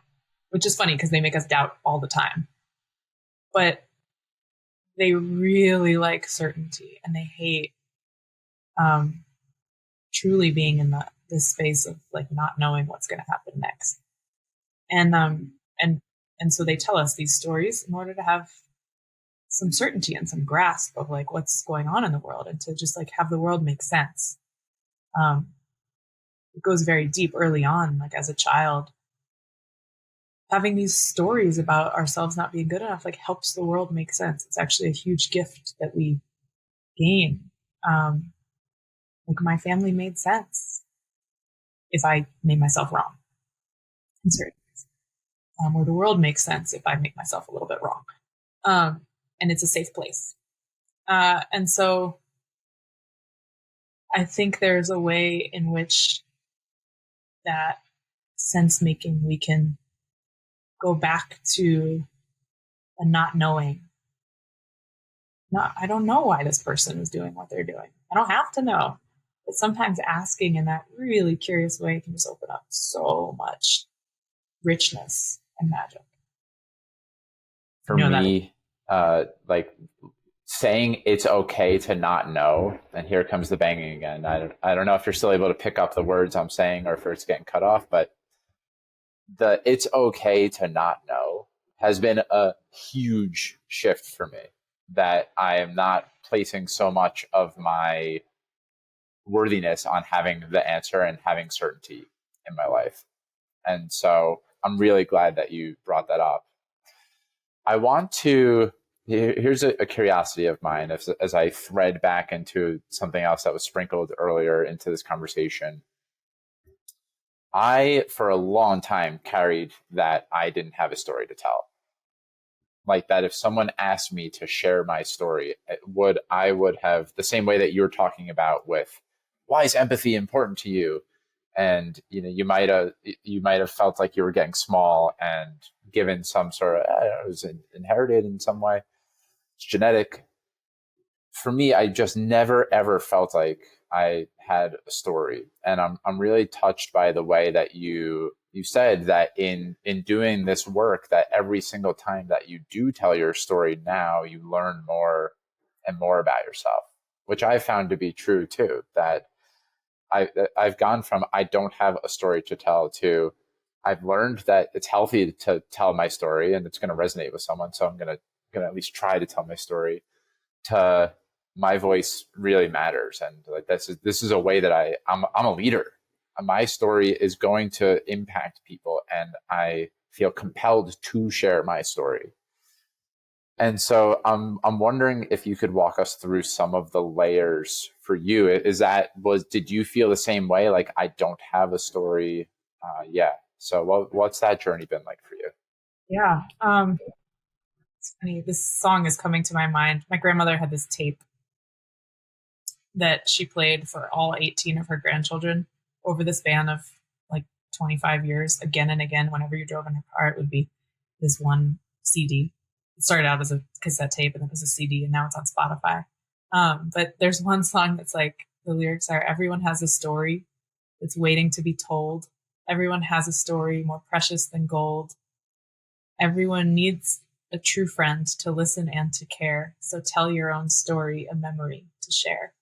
which is funny because they make us doubt all the time. But they really like certainty, and they hate truly being in this space of like not knowing what's going to happen next. And so they tell us these stories in order to have some certainty and some grasp of like what's going on in the world, and to just like have the world make sense. It goes very deep early on, like as a child. Having these stories about ourselves not being good enough like helps the world make sense. It's actually a huge gift that we gain. Like my family made sense if I made myself wrong in certain ways. or the world makes sense if I make myself a little bit wrong. And it's a safe place. And so I think there's a way in which that sense making, we can go back to a not knowing. I don't know why this person is doing what they're doing. I don't have to know. But sometimes asking in that really curious way can just open up so much richness and magic. For me, like saying it's okay to not know, and here comes the banging again. I don't know if you're still able to pick up the words I'm saying or if it's getting cut off, but the it's okay to not know has been a huge shift for me, that I am not placing so much of my worthiness on having the answer and having certainty in my life. And so I'm really glad that you brought that up. I want to, here's a curiosity of mine as I thread back into something else that was sprinkled earlier into this conversation. I, for a long time, carried that I didn't have a story to tell. Like that if someone asked me to share my story, I would have, the same way that you're talking about with, why is empathy important to you? And you might have felt like you were getting small and given some sort of, I don't know, it was inherited in some way. It's genetic. For me, I just never ever felt like I had a story, and I'm really touched by the way that you said that in doing this work, that every single time that you do tell your story now, you learn more and more about yourself, which I found to be true too. That I've gone from I don't have a story to tell to I've learned that it's healthy to tell my story and it's going to resonate with someone, so I'm going to at least try to tell my story, to my voice really matters, and like this is a way that I'm a leader. My story is going to impact people, and I feel compelled to share my story. And so I'm wondering if you could walk us through some of the layers for you. Did you feel the same way? Like, I don't have a story. Yeah. So what's that journey been like for you? Yeah. It's funny. This song is coming to my mind. My grandmother had this tape that she played for all 18 of her grandchildren over the span of like 25 years, again and again. Whenever you drove in her car, it would be this one CD. It started out as a cassette tape and then it was a CD, and now it's on Spotify. But there's one song that's like, the lyrics are, everyone has a story that's waiting to be told. Everyone has a story more precious than gold. Everyone needs a true friend to listen and to care. So tell your own story, a memory to share.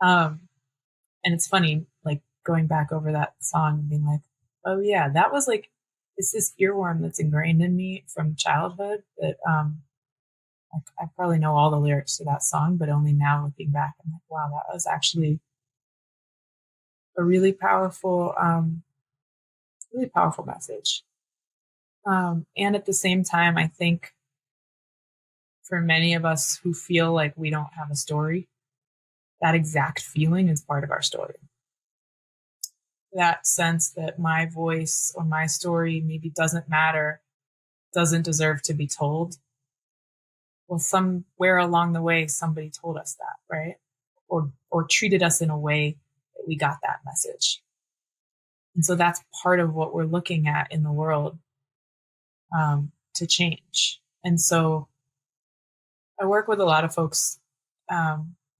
And it's funny, like going back over that song and being like, oh yeah, that was like, it's this earworm that's ingrained in me from childhood that like I probably know all the lyrics to that song, but only now looking back, I'm like, wow, that was actually a really powerful message. And at the same time, I think for many of us who feel like we don't have a story, that exact feeling is part of our story. That sense that my voice or my story maybe doesn't matter, doesn't deserve to be told. Well, somewhere along the way, somebody told us that, right? Or treated us in a way that we got that message. And so that's part of what we're looking at in the world to change. And so I work with a lot of folks,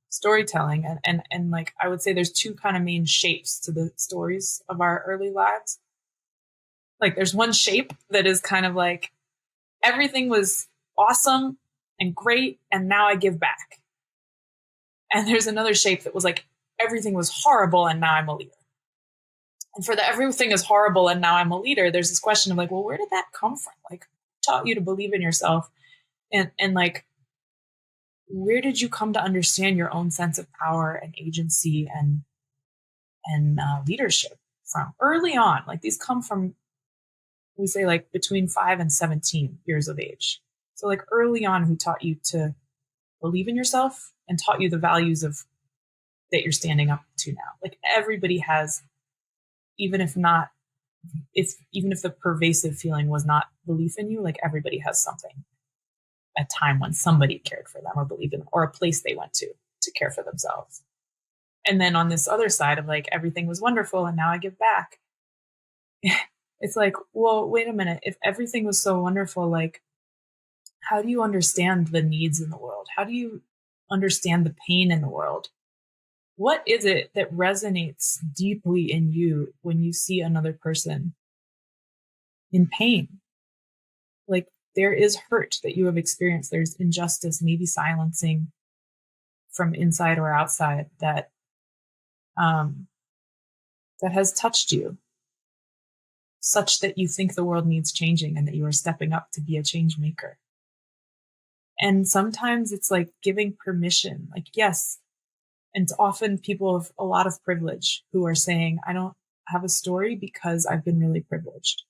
storytelling, and like I would say there's two kind of main shapes to the stories of our early lives. Like there's one shape that is kind of like everything was awesome and great, and now I give back. And there's another shape that was like everything was horrible and now I'm a leader. And for the everything is horrible and now I'm a leader, there's this question of like, well, where did that come from? Like, who taught you to believe in yourself? And like, where did you come to understand your own sense of power and agency and leadership from early on? Like these come from, we say like between 5 and 17 years of age. So like early on, who taught you to believe in yourself and taught you the values of that you're standing up to now? Like everybody has, even if not even if the pervasive feeling was not belief in you, like everybody has something, a time when somebody cared for them or believed in them, or a place they went to care for themselves. And then on this other side of like, everything was wonderful and now I give back. It's like, well, wait a minute. If everything was so wonderful, like, how do you understand the needs in the world? How do you understand the pain in the world? What is it that resonates deeply in you when you see another person in pain? Like, there is hurt that you have experienced. There's injustice, maybe silencing from inside or outside that that has touched you, such that you think the world needs changing and that you are stepping up to be a change maker. And sometimes it's like giving permission, like, yes. And it's often people of a lot of privilege who are saying, I don't have a story because I've been really privileged.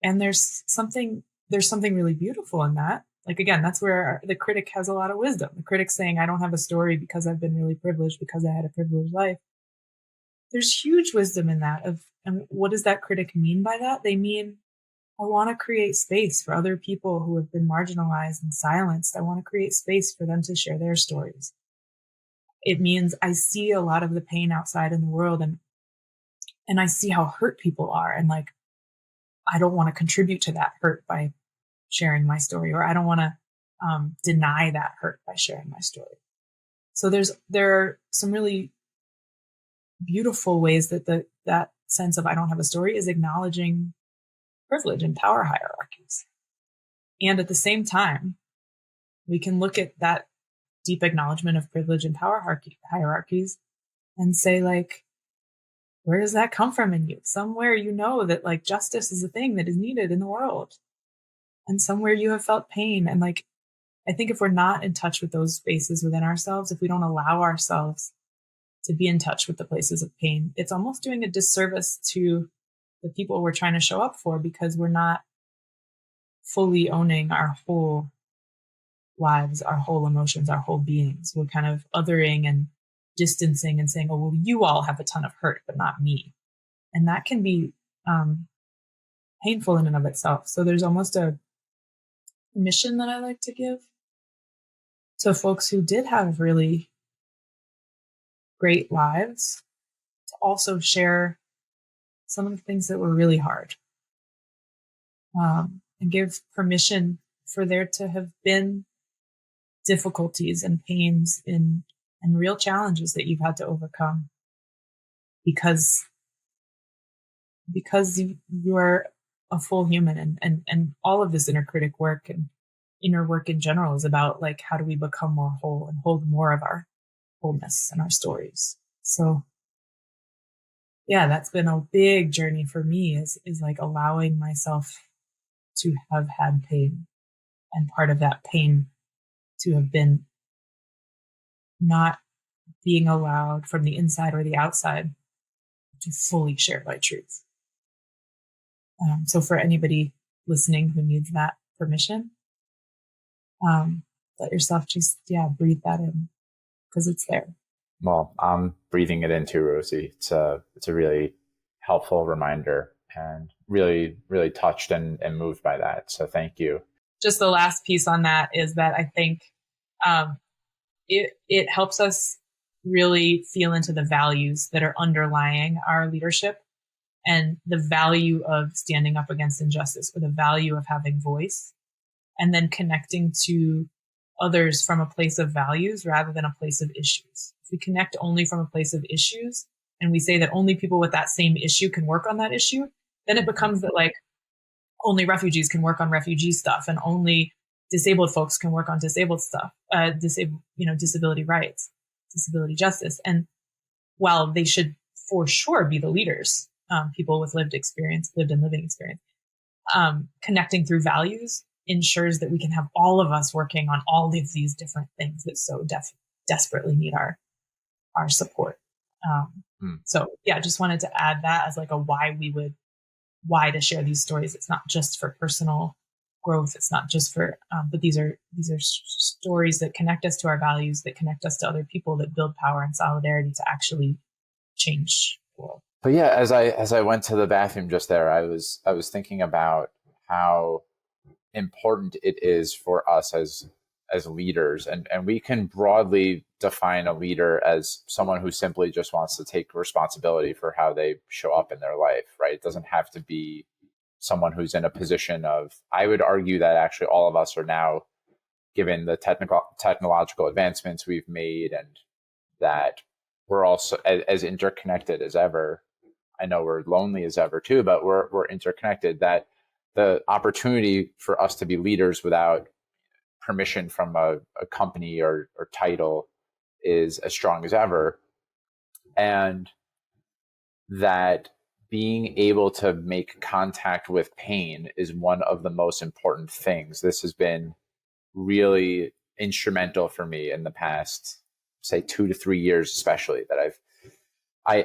And there's something really beautiful in that. Like, again, that's where the critic has a lot of wisdom. The critic's saying, I don't have a story because I've been really privileged, because I had a privileged life. There's huge wisdom in that. And what does that critic mean by that? They mean, I want to create space for other people who have been marginalized and silenced. I want to create space for them to share their stories. It means I see a lot of the pain outside in the world, and I see how hurt people are. And like, I don't want to contribute to that hurt by sharing my story, or I don't want to deny that hurt by sharing my story. So there are some really beautiful ways that sense of I don't have a story is acknowledging privilege and power hierarchies. And at the same time, we can look at that deep acknowledgement of privilege and power hierarchies and say, like, where does that come from in you? Somewhere you know that like justice is a thing that is needed in the world. And somewhere you have felt pain. And like, I think if we're not in touch with those spaces within ourselves, if we don't allow ourselves to be in touch with the places of pain, it's almost doing a disservice to the people we're trying to show up for, because we're not fully owning our whole lives, our whole emotions, our whole beings. We're kind of othering and distancing and saying, oh, well, you all have a ton of hurt, but not me. And that can be painful in and of itself. So there's almost a mission that I like to give to folks who did have really great lives, to also share some of the things that were really hard, and give permission for there to have been difficulties and pains and real challenges that you've had to overcome because you are a full human. And all of this inner critic work and inner work in general is about like, how do we become more whole and hold more of our wholeness and our stories? So yeah, that's been a big journey for me, is like allowing myself to have had pain, and part of that pain to have been not being allowed from the inside or the outside to fully share my truth. So for anybody listening who needs that permission, let yourself just, breathe that in, because it's there. Well, I'm breathing it into, Rosi. It's a really helpful reminder, and really, really touched and moved by that. So thank you. Just the last piece on that is that I think it helps us really feel into the values that are underlying our leadership, and the value of standing up against injustice, or the value of having voice, and then connecting to others from a place of values rather than a place of issues. If we connect only from a place of issues, and we say that only people with that same issue can work on that issue, then it becomes that like only refugees can work on refugee stuff, and only disabled folks can work on disabled stuff, disability rights, disability justice. And while they should for sure be the leaders, people with lived and living experience, connecting through values ensures that we can have all of us working on all of these different things that so desperately need our support. So yeah, just wanted to add that as like a why to share these stories. It's not just for personal growth. It's not just for, but these are stories that connect us to our values, that connect us to other people, that build power and solidarity to actually change the world. But yeah, as I went to the bathroom just there, I was thinking about how important it is for us as leaders, and we can broadly define a leader as someone who simply just wants to take responsibility for how they show up in their life, right? It doesn't have to be someone who's in a position of, I would argue that actually all of us are now, given the technological advancements we've made, and that we're also as interconnected as ever. I know we're lonely as ever too, but we're interconnected. That the opportunity for us to be leaders without permission from a company or title is as strong as ever, and that being able to make contact with pain is one of the most important things. This has been really instrumental for me in the past, say, 2 to 3 years, especially, that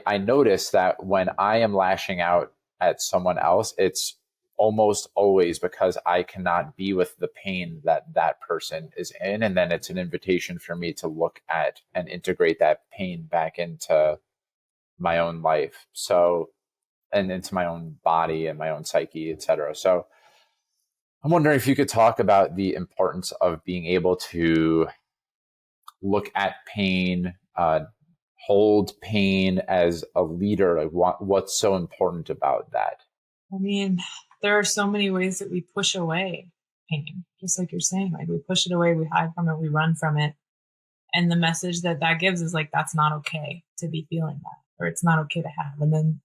I notice that when I am lashing out at someone else, it's almost always because I cannot be with the pain that that person is in. And then it's an invitation for me to look at and integrate that pain back into my own life. So, and into my own body and my own psyche, etc. So I'm wondering if you could talk about the importance of being able to look at pain, hold pain as a leader. Like what's so important about that? I mean, there are so many ways that we push away pain, just like you're saying. Like we push it away, we hide from it, we run from it. And the message that that gives is like, that's not okay to be feeling that, or it's not okay to have. And then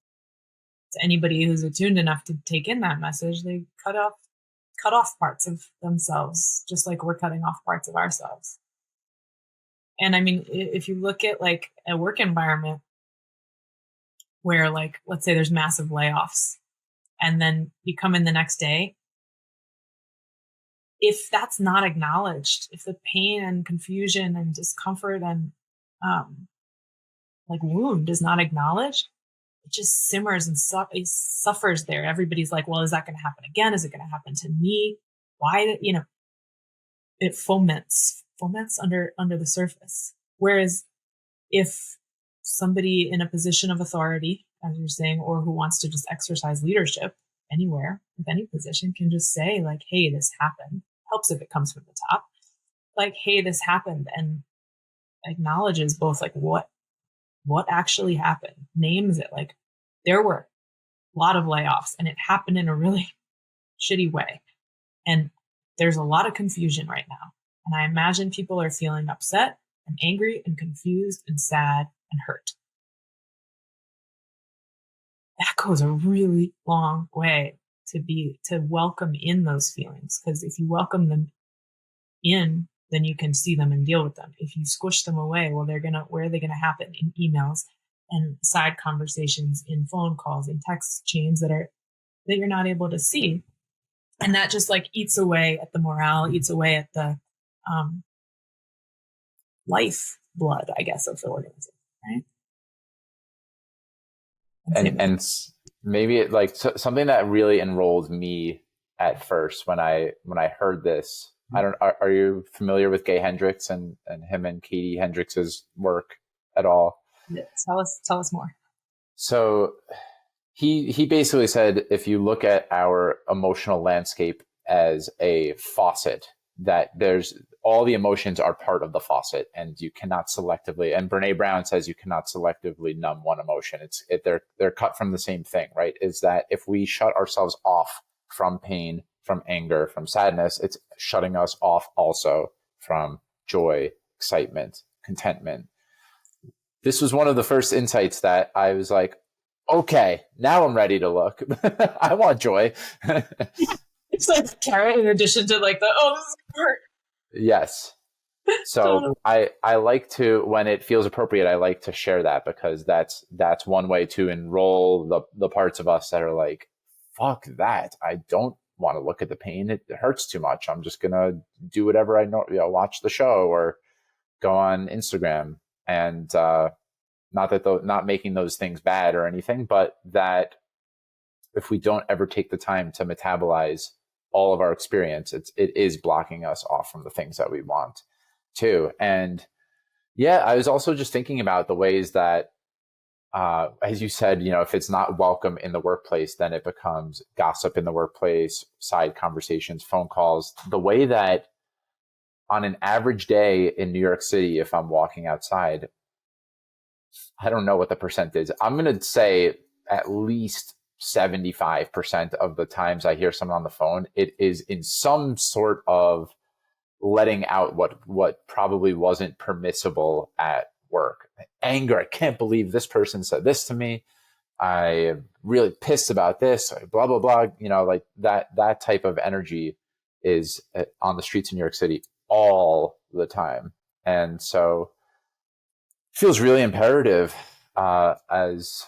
to anybody who's attuned enough to take in that message, they cut off parts of themselves, just like we're cutting off parts of ourselves. And I mean, if you look at like a work environment where, like, let's say there's massive layoffs, and then you come in the next day, if that's not acknowledged, if the pain and confusion and discomfort and like wound is not acknowledged, it just simmers and it suffers there. Everybody's like, well, is that going to happen again? Is it going to happen to me? Why, it foments under the surface. Whereas if somebody in a position of authority, as you're saying, or who wants to just exercise leadership anywhere with any position, can just say like, hey, this happened. Helps if it comes from the top. Like, hey, this happened, and acknowledges both like what actually happened, names it. Like, there were a lot of layoffs and it happened in a really shitty way. And there's a lot of confusion right now. And I imagine people are feeling upset and angry and confused and sad and hurt. That goes a really long way to welcome in those feelings. Because if you welcome them in, then you can see them and deal with them. If you squish them away, well, where are they gonna happen? In emails and side conversations, in phone calls, in text chains that you're not able to see. And that just like eats away at the morale, eats away at the life blood, I guess, of the organization, right? And maybe it like something that really enrolled me at first when I heard this. I don't. Are you familiar with Gay Hendricks and him and Katie Hendricks's work at all? Yeah, tell us more. So he basically said, if you look at our emotional landscape as a faucet, that there's all the emotions are part of the faucet, and you cannot selectively. And Brene Brown says you cannot selectively numb one emotion. They're cut from the same thing, right? Is that if we shut ourselves off from pain, from anger, from sadness, it's shutting us off also from joy, excitement, contentment. This was one of the first insights that I was like, okay, now I'm ready to look. I want joy. It's like a carrot in addition to like this is hurt. Yes. So I like to, when it feels appropriate, I like to share that, because that's one way to enroll the parts of us that are like, fuck that. I don't want to look at the pain. It hurts too much. I'm just going to do whatever I know, watch the show or go on Instagram. And not making those things bad or anything, but that if we don't ever take the time to metabolize all of our experience, it is blocking us off from the things that we want too. And yeah, I was also just thinking about the ways that as you said, if it's not welcome in the workplace, then it becomes gossip in the workplace, side conversations, phone calls. The way that on an average day in New York City, if I'm walking outside, I don't know what the percent is. I'm going to say at least 75% of the times I hear someone on the phone, it is in some sort of letting out what probably wasn't permissible at work. Anger, I can't believe this person said this to me. I am really pissed about this, blah, blah, blah. Like that type of energy is on the streets in New York City all the time. And so it feels really imperative as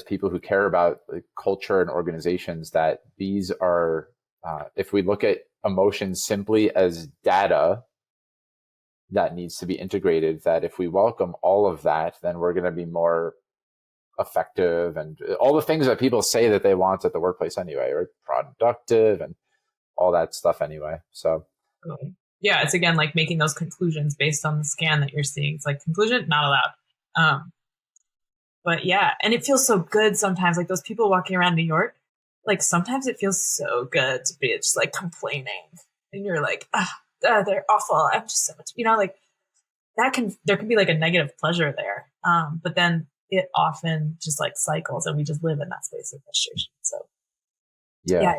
people who care about culture and organizations that these are, if we look at emotions simply as data that needs to be integrated, that if we welcome all of that, then we're going to be more effective and all the things that people say that they want at the workplace anyway, or productive and all that stuff anyway. So yeah, it's again like making those conclusions based on the scan that you're seeing. It's like conclusion not allowed. But yeah, and it feels so good sometimes, like those people walking around New York, like sometimes it feels so good to be just like complaining and you're like, they're awful. I'm just so much, like there can be like a negative pleasure there. But then it often just like cycles and we just live in that space of frustration. So yeah,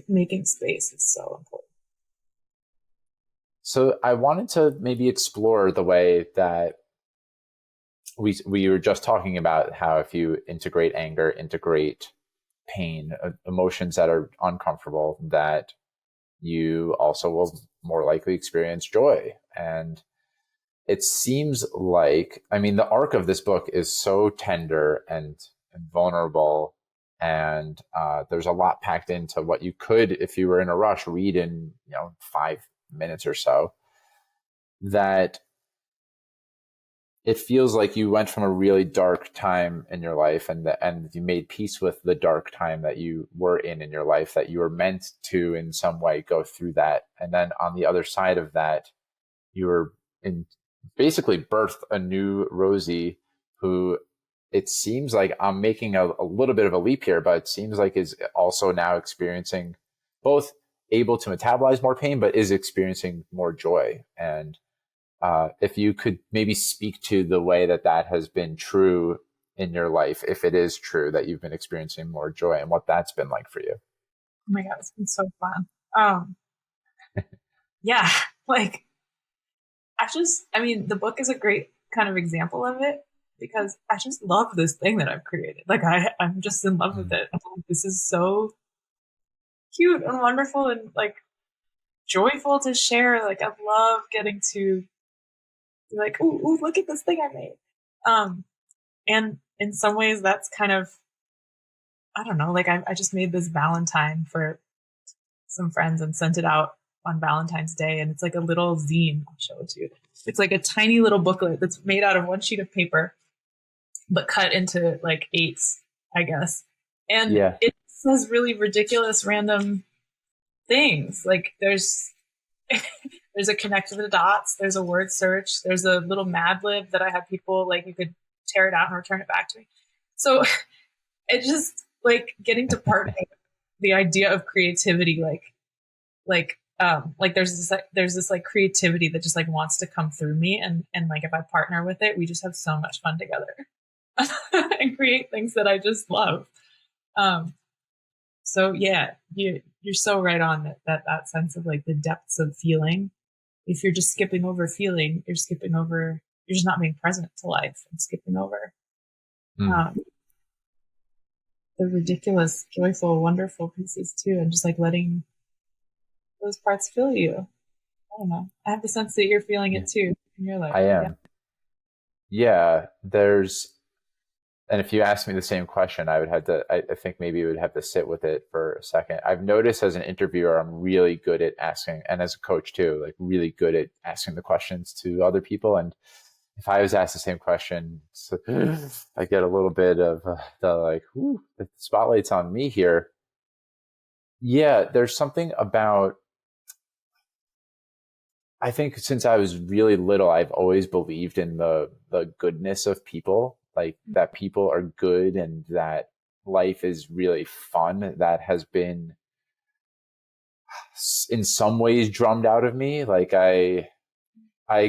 making space is so important. So I wanted to maybe explore the way that we were just talking about how if you integrate anger, integrate pain, emotions that are uncomfortable, that you also will more likely experience joy. And it seems like, the arc of this book is so tender and vulnerable, and there's a lot packed into what you could, if you were in a rush, read in 5 minutes or so, that it feels like you went from a really dark time in your life and you made peace with the dark time that you were in your life, that you were meant to in some way go through that. And then on the other side of that, you were basically birthed a new Rosi, who it seems like, I'm making a little bit of a leap here, but it seems like is also now experiencing, both able to metabolize more pain, but is experiencing more joy. And if you could maybe speak to the way that has been true in your life, if it is true that you've been experiencing more joy, and what that's been like for you. Oh my God, it's been so fun. Yeah, like the book is a great kind of example of it, because I just love this thing that I've created. Like I'm just in love with it. This is so cute and wonderful and like joyful to share. Like I love getting to be like, ooh, look at this thing I made. And in some ways that's kind of, I don't know, like I just made this Valentine for some friends and sent it out on Valentine's Day. And it's like a little zine. I'll show it to you. It's like a tiny little booklet that's made out of one sheet of paper, but cut into like eighths, I guess. And it says really ridiculous, random things. Like there's a connect to the dots. There's a word search. There's a little Mad Lib that I have people like, you could tear it out and return it back to me. So it just like getting to partner the idea of creativity, like there's this like creativity that just like wants to come through me. And like, if I partner with it, we just have so much fun together and create things that I just love. So yeah, you're so right on that sense of like the depths of feeling. If you're just skipping over feeling, you're just not being present to life and skipping over the ridiculous, joyful, wonderful pieces too. And just like letting those parts fill you. I don't know. I have the sense that you're feeling it too in your life. I am. Yeah, and if you asked me the same question, I think maybe you would have to sit with it for a second. I've noticed as an interviewer, I'm really good at asking, and as a coach too, like really good at asking the questions to other people. And if I was asked the same question, I get a little bit of the spotlight's on me here. Yeah, there's something about, I think since I was really little, I've always believed in the goodness of people. like that people are good and that life is really fun, that has been in some ways drummed out of me. Like I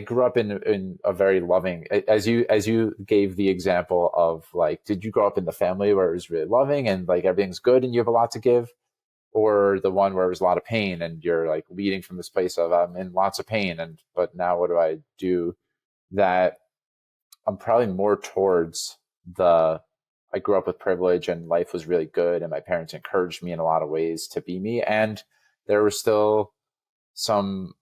grew up in a very loving, as you gave the example of like, did you grow up in the family where it was really loving and like everything's good and you have a lot to give? Or the one where it was a lot of pain and you're like leading from this place of I'm in lots of pain and but now what do I do? That I'm probably more towards the I grew up with privilege and life was really good and my parents encouraged me in a lot of ways to be me, and there was still some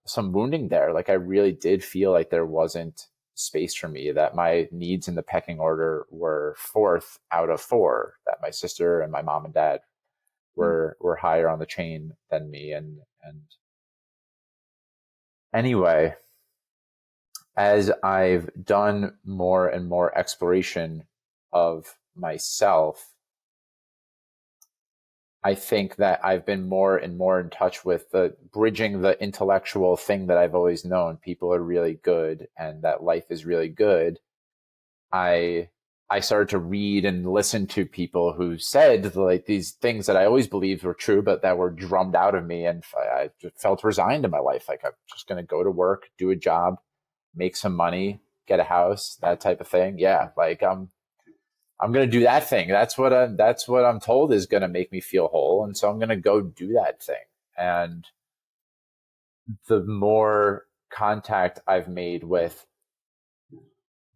some wounding there. Like I really did feel like there wasn't space for me, that my needs in the pecking order were fourth out of four, that my sister and my mom and dad were higher on the chain than me. And anyway, as I've done more and more exploration of myself, I think that I've been more and more in touch with the bridging the intellectual thing that I've always known. People are really good and that life is really good. I I started to read and listen to people who said like these things that I always believed were true, but that were drummed out of me. And I just felt resigned in my life. Like I'm just going to go to work, do a job, make some money, get a house, that type of thing. Yeah. Like I'm going to do that thing. That's what I'm told is going to make me feel whole. And so I'm going to go do that thing. And the more contact I've made with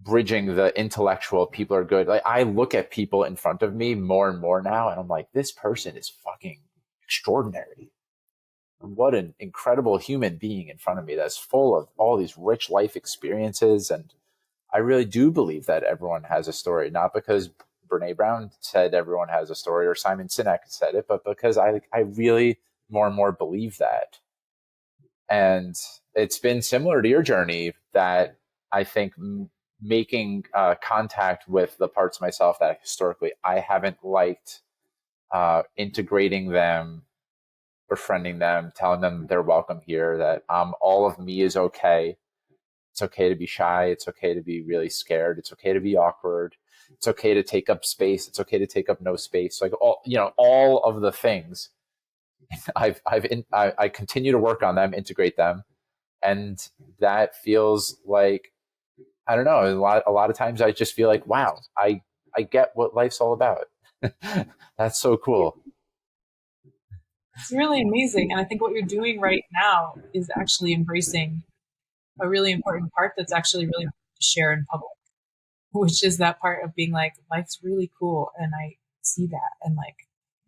bridging the intellectual, people are good. Like I look at people in front of me more and more now, and I'm like, this person is fucking extraordinary. What an incredible human being in front of me that's full of all these rich life experiences. And I really do believe that everyone has a story, not because Brene Brown said everyone has a story or Simon Sinek said it, but because I really more and more believe that. And it's been similar to your journey, that I think making contact with the parts of myself that historically I haven't liked, integrating them, befriending them, telling them they're welcome here, that all of me is okay. It's okay to be shy. It's okay to be really scared. It's okay to be awkward. It's okay to take up space. It's okay to take up no space. Like all of the things. I continue to work on them, integrate them, and that feels like, I don't know. A lot of times I just feel like, wow, I get what life's all about. That's so cool. It's really amazing. And I think what you're doing right now is actually embracing a really important part that's actually really important to share in public, which is that part of being like, life's really cool. And I see that. And like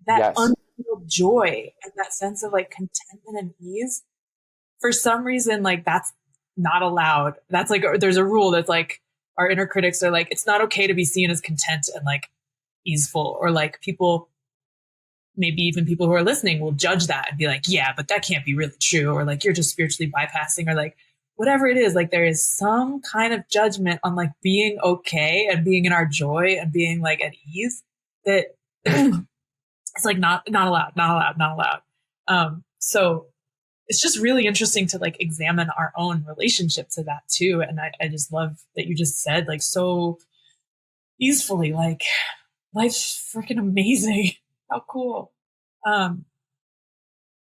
that Yes. unreal joy and that sense of like contentment and ease. For some reason, like that's not allowed. That's like, there's a rule that's like, our inner critics are like, it's not okay to be seen as content and like easeful, or like people, maybe even people who are listening will judge that and be like, yeah, but that can't be really true. Or like, you're just spiritually bypassing, or like, whatever it is, like there is some kind of judgment on like being okay and being in our joy and being like at ease, that it's like not allowed. So it's just really interesting to like examine our own relationship to that too. And I just love that you just said like so easefully, like life's freaking amazing. How cool.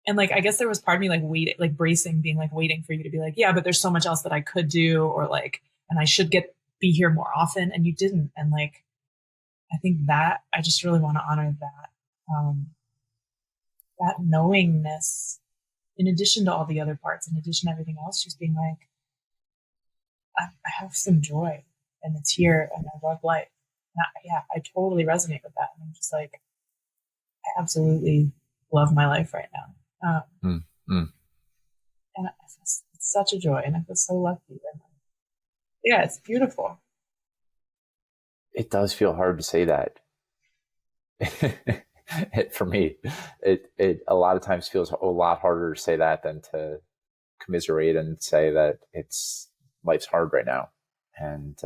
And like, I guess there was part of me like waiting, like bracing, being like waiting for you to be like, yeah, but there's so much else that I could do, or like, and I should be here more often. And you didn't. And like, I think that I just really want to honor that knowingness, in addition to all the other parts, in addition to everything else, just being like, I have some joy and it's here and I love life. Yeah, I totally resonate with that. And I'm just like, I absolutely love my life right now. And it's such a joy, and I feel so lucky. And yeah, it's beautiful. It does feel hard to say that. For me, it a lot of times feels a lot harder to say that than to commiserate and say that life's hard right now. And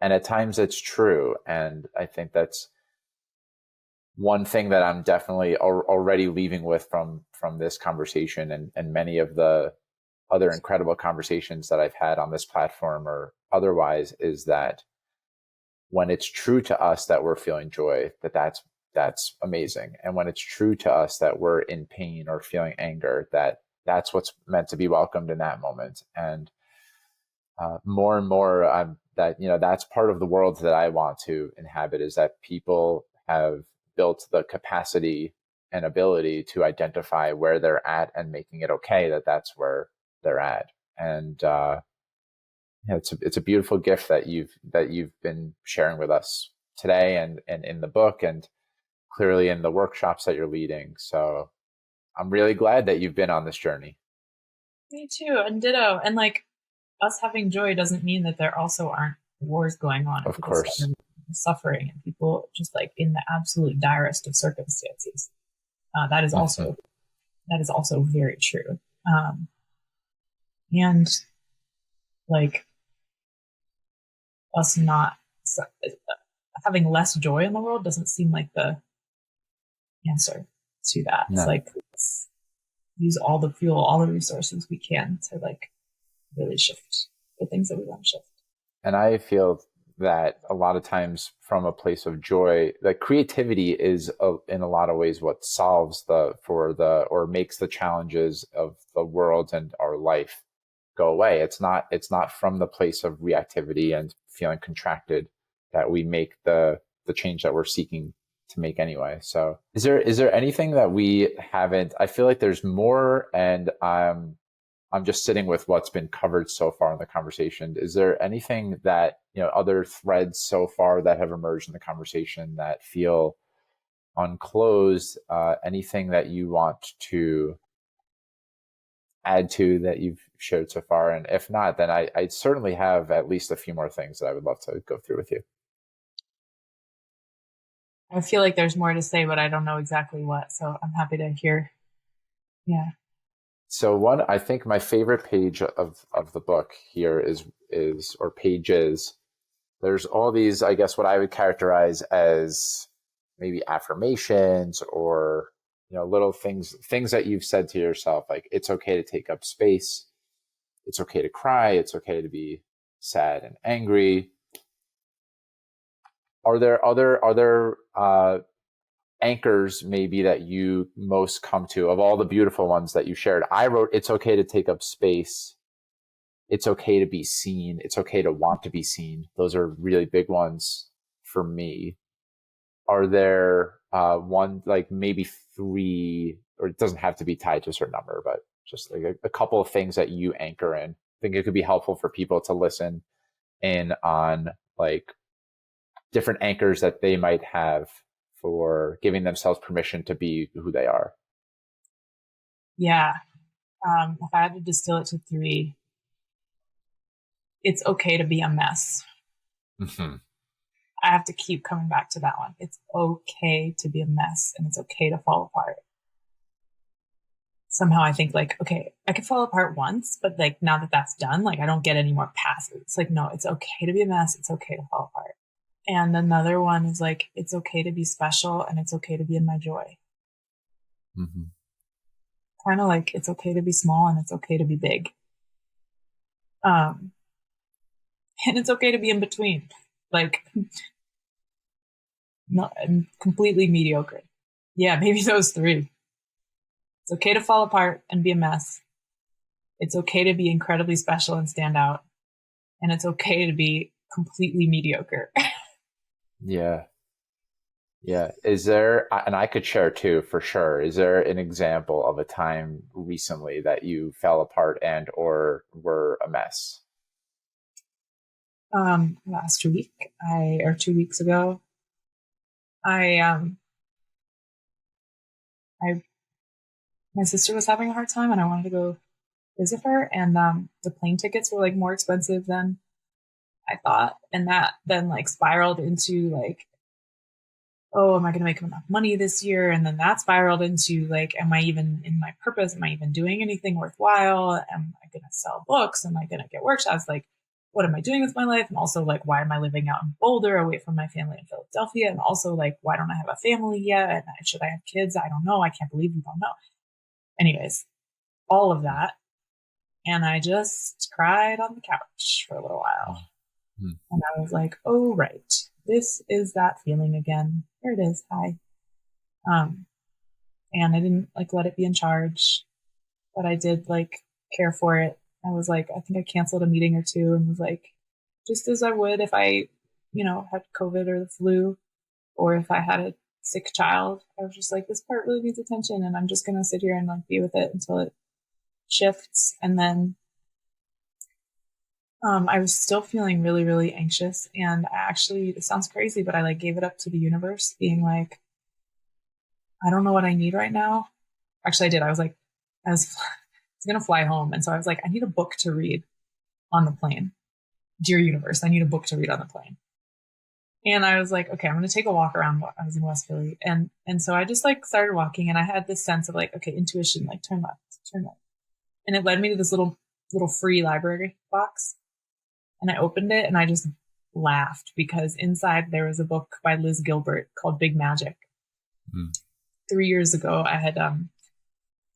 at times it's true. And I think that's one thing that I'm definitely already leaving with from this conversation, and many of the other incredible conversations that I've had on this platform or otherwise, is that when it's true to us that we're feeling joy, that's amazing. And when it's true to us that we're in pain or feeling anger, that's what's meant to be welcomed in that moment. And more and more, that's part of the world that I want to inhabit, is that people have built the capacity and ability to identify where they're at and making it okay that's where they're at. And it's a beautiful gift that you've been sharing with us today, and in the book, and clearly in the workshops that you're leading. So I'm really glad that you've been on this journey. Me too, and ditto. And like, us having joy doesn't mean that there also aren't wars going on. Of course. Suffering, and people just like in the absolute direst of circumstances. That is also very true. And like, us not having less joy in the world doesn't seem like the answer to that. No. It's like, let's use all the fuel, all the resources we can to like really shift the things that we want to shift. And I feel that a lot of times from a place of joy, that creativity is in a lot of ways what solves or makes the challenges of the world and our life go away. It's not from the place of reactivity and feeling contracted that we make the change that we're seeking to make anyway. So is there anything that we haven't? I feel like there's more, and I'm just sitting with what's been covered so far in the conversation. Is there anything that, other threads so far that have emerged in the conversation that feel unclosed? Anything that you want to add to that you've shared so far? And if not, then I certainly have at least a few more things that I would love to go through with you. I feel like there's more to say, but I don't know exactly what. So I'm happy to hear. Yeah. So I think my favorite page of the book here is or pages. There's all these, I guess, what I would characterize as maybe affirmations or, little things that you've said to yourself, like, it's okay to take up space. It's okay to cry. It's okay to be sad and angry. Are there other anchors maybe that you most come to, of all the beautiful ones that you shared? I wrote, it's okay to take up space. It's okay to be seen. It's okay to want to be seen. Those are really big ones for me. Are there one, like maybe three, or it doesn't have to be tied to a certain number, but just like a couple of things that you anchor in? I think it could be helpful for people to listen in on like different anchors that they might have for giving themselves permission to be who they are. Yeah. If I had to distill it to three, it's okay to be a mess. Mm-hmm. I have to keep coming back to that one. It's okay to be a mess, and it's okay to fall apart. Somehow I think like, okay, I could fall apart once, but like now that that's done, like I don't get any more passes. It's like, no, it's okay to be a mess. It's okay to fall apart. And another one is like, it's okay to be special, and it's okay to be in my joy. Mm-hmm. Kind of like, it's okay to be small, and it's okay to be big. And it's okay to be in between. Like, not completely mediocre. Yeah, maybe those three. It's okay to fall apart and be a mess. It's okay to be incredibly special and stand out. And it's okay to be completely mediocre. Yeah. Yeah. Is there, and I could share too, for sure, is there an example of a time recently that you fell apart and or were a mess? Last week, or 2 weeks ago, my sister was having a hard time, and I wanted to go visit her, and the plane tickets were like more expensive than I thought, and that then like spiraled into like, oh, am I going to make enough money this year? And then that spiraled into like, am I even in my purpose? Am I even doing anything worthwhile? Am I going to sell books? Am I going to get workshops? Like, what am I doing with my life? And also like, why am I living out in Boulder away from my family in Philadelphia? And also like, why don't I have a family yet? And should I have kids? I don't know. I can't believe we don't know. Anyways, all of that. And I just cried on the couch for a little while. Mm-hmm. And I was like, oh, right. this is that feeling again. Here it is. Hi. Um, and I didn't like let it be in charge, but I did like care for it. I was like, I think I canceled a meeting or two and was like, just as I would if I, had COVID or the flu, or if I had a sick child, I was just like, this part really needs attention, and I'm just gonna sit here and like be with it until it shifts. And then I was still feeling really, really anxious, and I actually, it sounds crazy, but I like gave it up to the universe, being like, I don't know what I need right now. Actually, I did. I was gonna fly home, and so I was like, I need a book to read on the plane. Dear universe, I need a book to read on the plane. And I was like, okay, I'm going to take a walk around. I was in West Philly. And so I just like started walking, and I had this sense of like, okay, intuition, like turn left, turn right. And it led me to this little free library box. And I opened it and I just laughed because inside there was a book by Liz Gilbert called Big Magic. 3 years ago, I had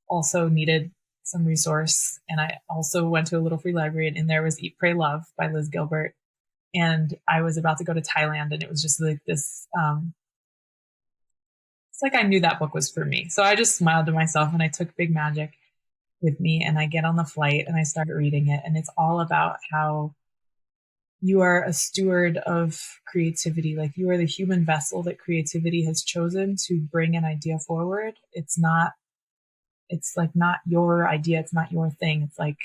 also needed some resource. And I also went to a little free library, and in there was Eat, Pray, Love by Liz Gilbert. And I was about to go to Thailand, and it was just like this, it's like I knew that book was for me. So I just smiled to myself, and I took Big Magic with me, and I get on the flight and I started reading it. And it's all about how you are a steward of creativity. Like, you are the human vessel that creativity has chosen to bring an idea forward. It's like not your idea. It's not your thing. It's like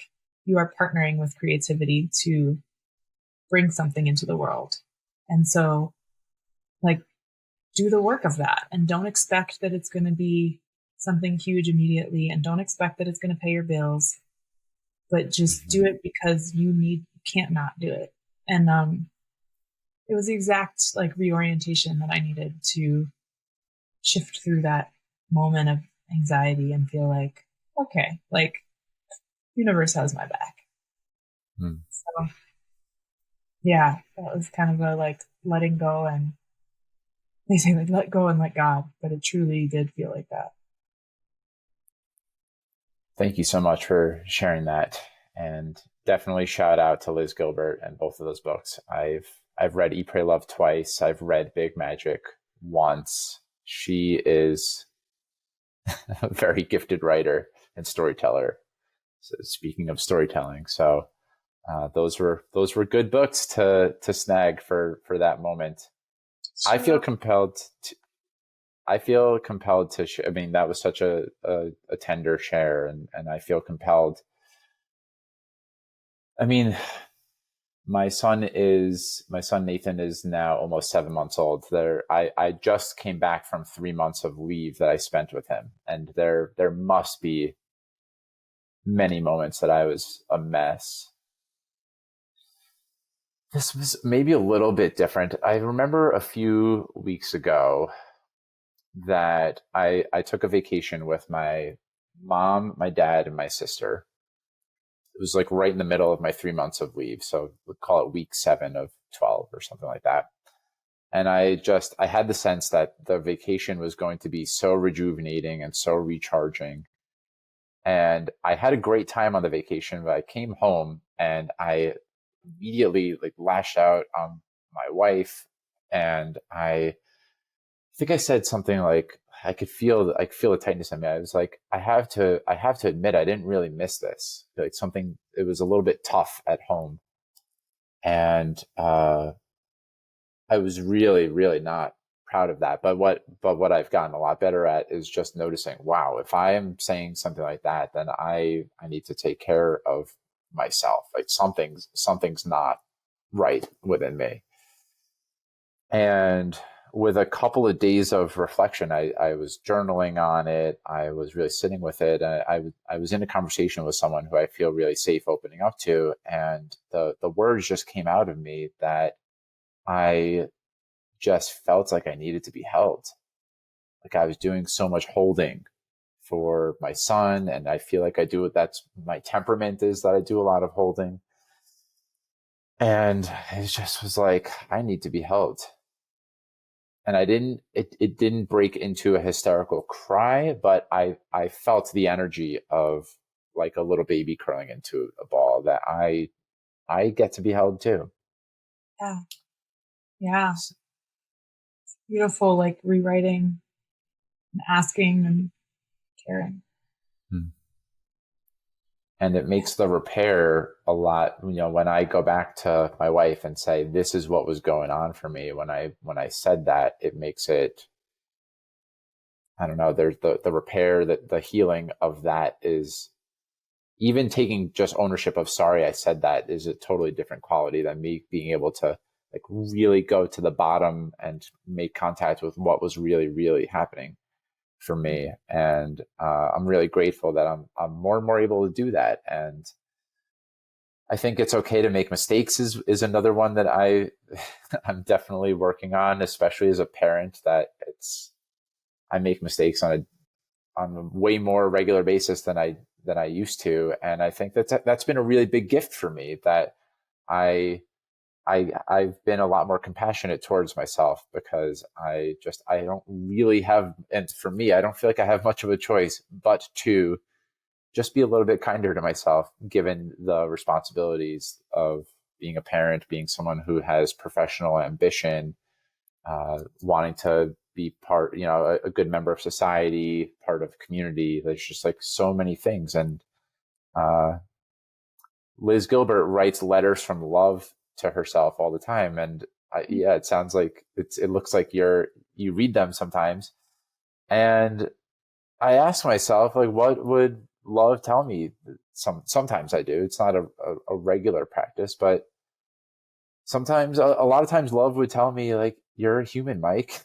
you are partnering with creativity to bring something into the world. And so, like, do the work of that, and don't expect that it's going to be something huge immediately, and don't expect that it's going to pay your bills, but just do it because you can't not do it. And it was the exact like reorientation that I needed to shift through that moment of anxiety and feel like, okay, like, universe has my back. So yeah, that was kind of a like letting go, and they say like let go and let God, but it truly did feel like that. Thank you so much for sharing that, and definitely shout out to Liz Gilbert and both of those books. I've read Eat, Pray, Love twice. I've read Big Magic once. She is a very gifted writer and storyteller. So speaking of storytelling, so those were good books to snag for that moment. Sure. I feel compelled to I mean, that was such a tender share, and I feel compelled. I mean, my son Nathan is now almost 7 months old. I just came back from 3 months of leave that I spent with him, and there must be many moments that I was a mess. This was maybe a little bit different. I remember a few weeks ago that I took a vacation with my mom, my dad, and my sister. It was like right in the middle of my 3 months of leave. So we'll call it week 7 of 12 or something like that. And I had the sense that the vacation was going to be so rejuvenating and so recharging. And I had a great time on the vacation, but I came home and I immediately like lashed out on my wife. And I think I said something like, I could feel the tightness in me. I was like, I have to admit, I didn't really miss this. Like it was a little bit tough at home. And, I was really, really not proud of that. But what I've gotten a lot better at is just noticing, wow, if I am saying something like that, then I need to take care of myself. Like something's not right within me. And with a couple of days of reflection, I was journaling on it. I was really sitting with it. And I was in a conversation with someone who I feel really safe opening up to. And the words just came out of me that I just felt like I needed to be held. Like I was doing so much holding for my son. And I feel like I do it. That's my temperament, is that I do a lot of holding. And it just was like, I need to be held. And it didn't break into a hysterical cry, but I felt the energy of like a little baby curling into a ball, that I get to be held too. Yeah. Yeah. beautiful, like rewriting and asking and caring. Hmm. And it makes the repair a lot, when I go back to my wife and say, this is what was going on for me. When I said that, it makes it, I don't know, there's the repair, that the healing of that is, even taking just ownership of, sorry, I said that, is a totally different quality than me being able to like really go to the bottom and make contact with what was really, really happening for me. And I'm really grateful that I'm more and more able to do that. And I think it's okay to make mistakes is another one that I'm definitely working on, especially as a parent, that I make mistakes on a way more regular basis than I used to. And I think that's been a really big gift for me, that I I've been a lot more compassionate towards myself, because I don't really have, and for me, I don't feel like I have much of a choice but to just be a little bit kinder to myself, given the responsibilities of being a parent, being someone who has professional ambition, wanting to be part, a good member of society, part of community. There's just like so many things. And uh, Liz Gilbert writes letters from love to herself all the time. And yeah, it sounds like it looks like you read them sometimes. And I ask myself, like, what would love tell me? Sometimes I do. It's not a regular practice, but sometimes, a lot of times, love would tell me, like, you're a human, Mike.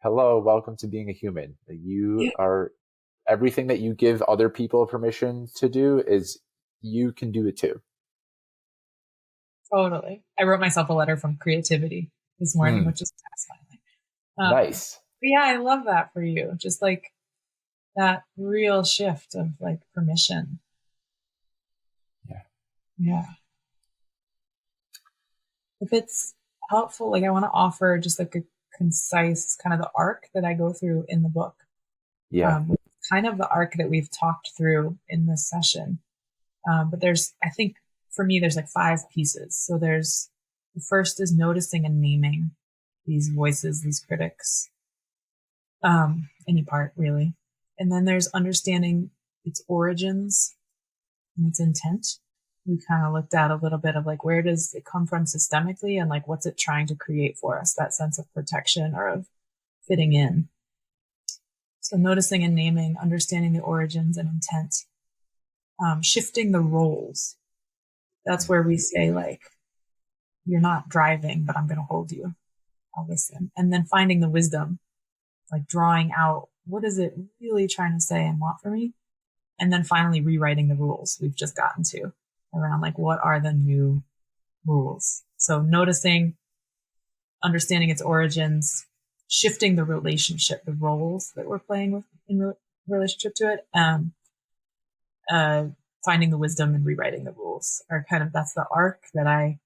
Hello, welcome to being a human. You Yeah, are, everything that you give other people permission to do is, you can do it too. totally. I wrote myself a letter from creativity this morning, Mm, which is satisfying. nice. But yeah, I love that for you. Just like that real shift of like permission. Yeah. Yeah. If it's helpful, like I want to offer just like a concise kind of the arc that I go through in the book. Yeah. Kind of the arc that we've talked through in this session. But I think for me, there's like 5 pieces. So the first is noticing and naming these voices, these critics, any part really. And then there's understanding its origins and its intent. We kind of looked at a little bit of like, where does it come from systemically, and like, what's it trying to create for us, that sense of protection or of fitting in. So noticing and naming, understanding the origins and intent, shifting the roles. That's where we say like, you're not driving, but I'm going to hold you. I'll listen. And then finding the wisdom, like drawing out, what is it really trying to say and want for me? And then finally rewriting the rules we've just gotten to around like, what are the new rules? So noticing, understanding its origins, shifting the relationship, the roles that we're playing with in relationship to it, uh, finding the wisdom and rewriting the rules are kind of, that's the arc that I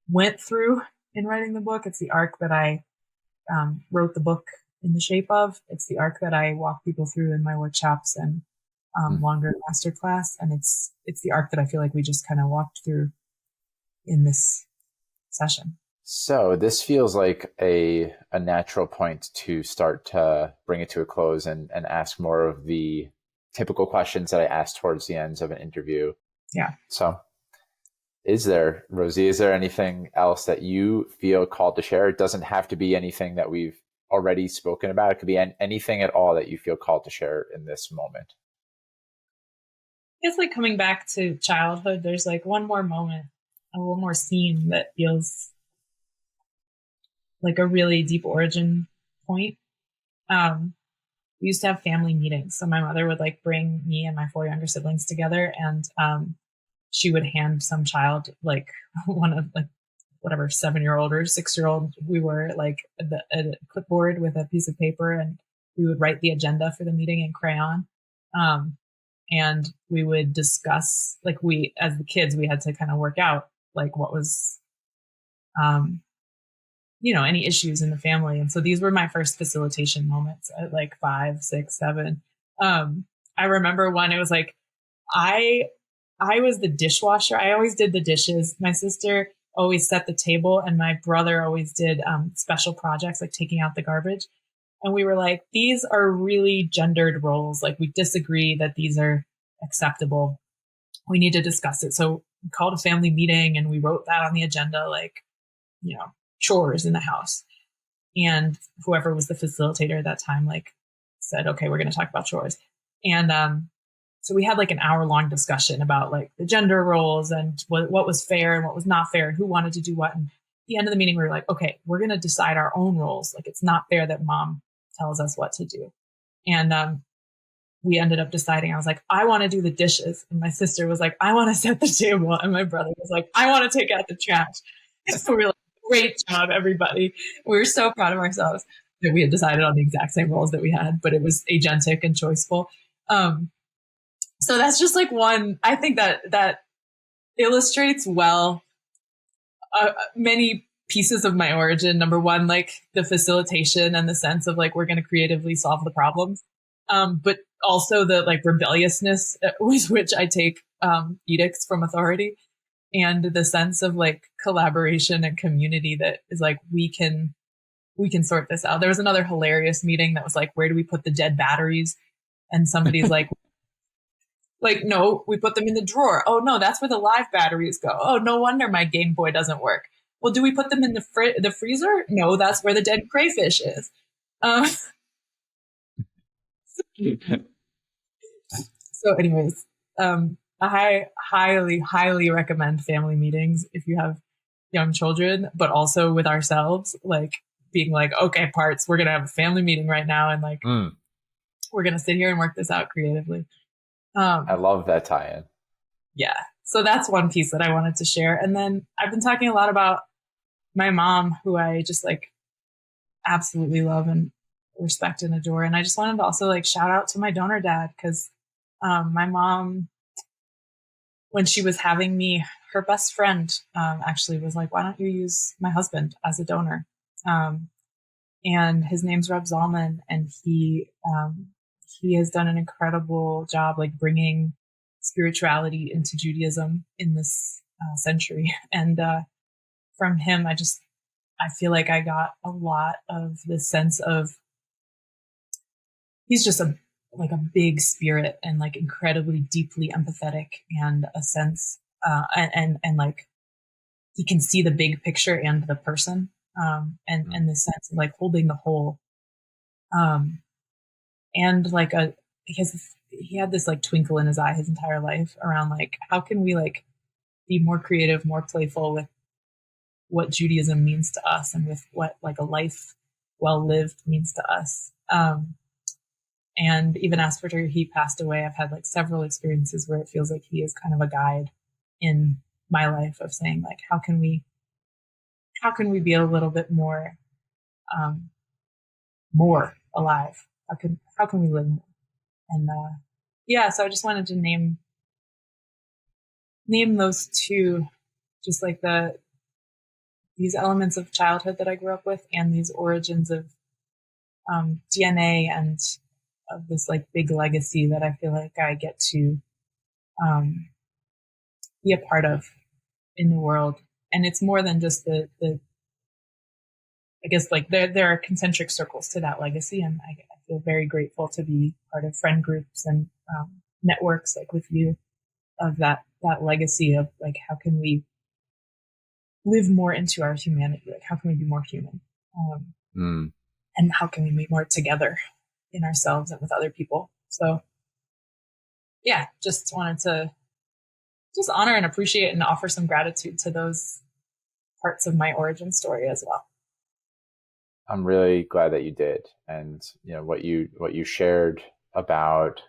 went through in writing the book. It's the arc that I wrote the book in the shape of. It's the arc that I walk people through in my workshops and Mm. longer masterclass. And it's the arc that I feel like we just kind of walked through in this session. So this feels like a natural point to start to bring it to a close, and ask more of the typical questions that I ask towards the ends of an interview. Yeah. So Rosie, is there anything else that you feel called to share? It doesn't have to be anything that we've already spoken about. It could be anything at all that you feel called to share in this moment. It's like coming back to childhood. There's like one more moment, a one more scene that feels like a really deep origin point. We used to have family meetings. So my mother would like bring me and my 4 younger siblings together, and she would hand some child like one of like whatever 7-year-old or 6-year-old we were, like a clipboard with a piece of paper, and we would write the agenda for the meeting in crayon. And we would discuss, like, we as the kids, we had to kind of work out like what was any issues in the family. And so these were my first facilitation moments at like 5, 6, 7. I remember one, it was like I was the dishwasher. I always did the dishes. My sister always set the table, and my brother always did special projects like taking out the garbage. And we were like, these are really gendered roles. Like, we disagree that these are acceptable. We need to discuss it. So we called a family meeting and we wrote that on the agenda, like, chores in the house. And whoever was the facilitator at that time, like, said, okay, we're going to talk about chores. And so we had like an hour-long discussion about like the gender roles and what was fair and what was not fair and who wanted to do what. And at the end of the meeting, we were like, okay, we're going to decide our own roles. Like, it's not fair that mom tells us what to do. And we ended up deciding, I was like, I want to do the dishes. And my sister was like, I want to set the table. And my brother was like, I want to take out the trash. So we were like, great job, everybody. We were so proud of ourselves that we had decided on the exact same roles that we had, but it was agentic and choiceful. So that's just like one, I think that illustrates well many pieces of my origin. Number one, like the facilitation and the sense of like, we're going to creatively solve the problems. But also the like rebelliousness with which I take edicts from authority, and the sense of like collaboration and community that is like, we can sort this out. There was another hilarious meeting that was like, where do we put the dead batteries? And somebody's like, no, we put them in the drawer. Oh no, that's where the live batteries go. Oh, no wonder my Game Boy doesn't work. Well, do we put them in the freezer? No, that's where the dead crayfish is. So anyways, I highly, highly recommend family meetings if you have young children, but also with ourselves, like being like, okay, parts, we're going to have a family meeting right now. And like, we're going to sit here and work this out creatively. I love that tie-in. Yeah. So that's one piece that I wanted to share. And then I've been talking a lot about my mom, who I just like absolutely love and respect and adore. And I just wanted to also like shout out to my donor dad, because my mom, when she was having me, her best friend actually was like, why don't you use my husband as a donor? And his name's Reb Zalman, and he has done an incredible job like bringing spirituality into Judaism in this century. And from him, I feel like I got a lot of this sense of, he's just a big spirit and like incredibly deeply empathetic, and a sense and like he can see the big picture and the person, and the sense of like holding the whole, and like he had this like twinkle in his eye his entire life around like, how can we like be more creative, more playful with what Judaism means to us, and with what like a life well lived means to us. And even after he passed away, I've had like several experiences where it feels like he is kind of a guide in my life of saying like, how can we be a little bit more alive? How can we live more? And so I just wanted to name those two, just like these elements of childhood that I grew up with, and these origins of DNA and of this like big legacy that I feel like I get to be a part of in the world. And it's more than just the I guess like there are concentric circles to that legacy, and I feel very grateful to be part of friend groups and networks like with you, of that legacy of like, how can we live more into our humanity? Like, how can we be more human? And how can we be more together in ourselves and with other people? So yeah, just wanted to just honor and appreciate and offer some gratitude to those parts of my origin story as well. I'm really glad that you did. And what you shared about,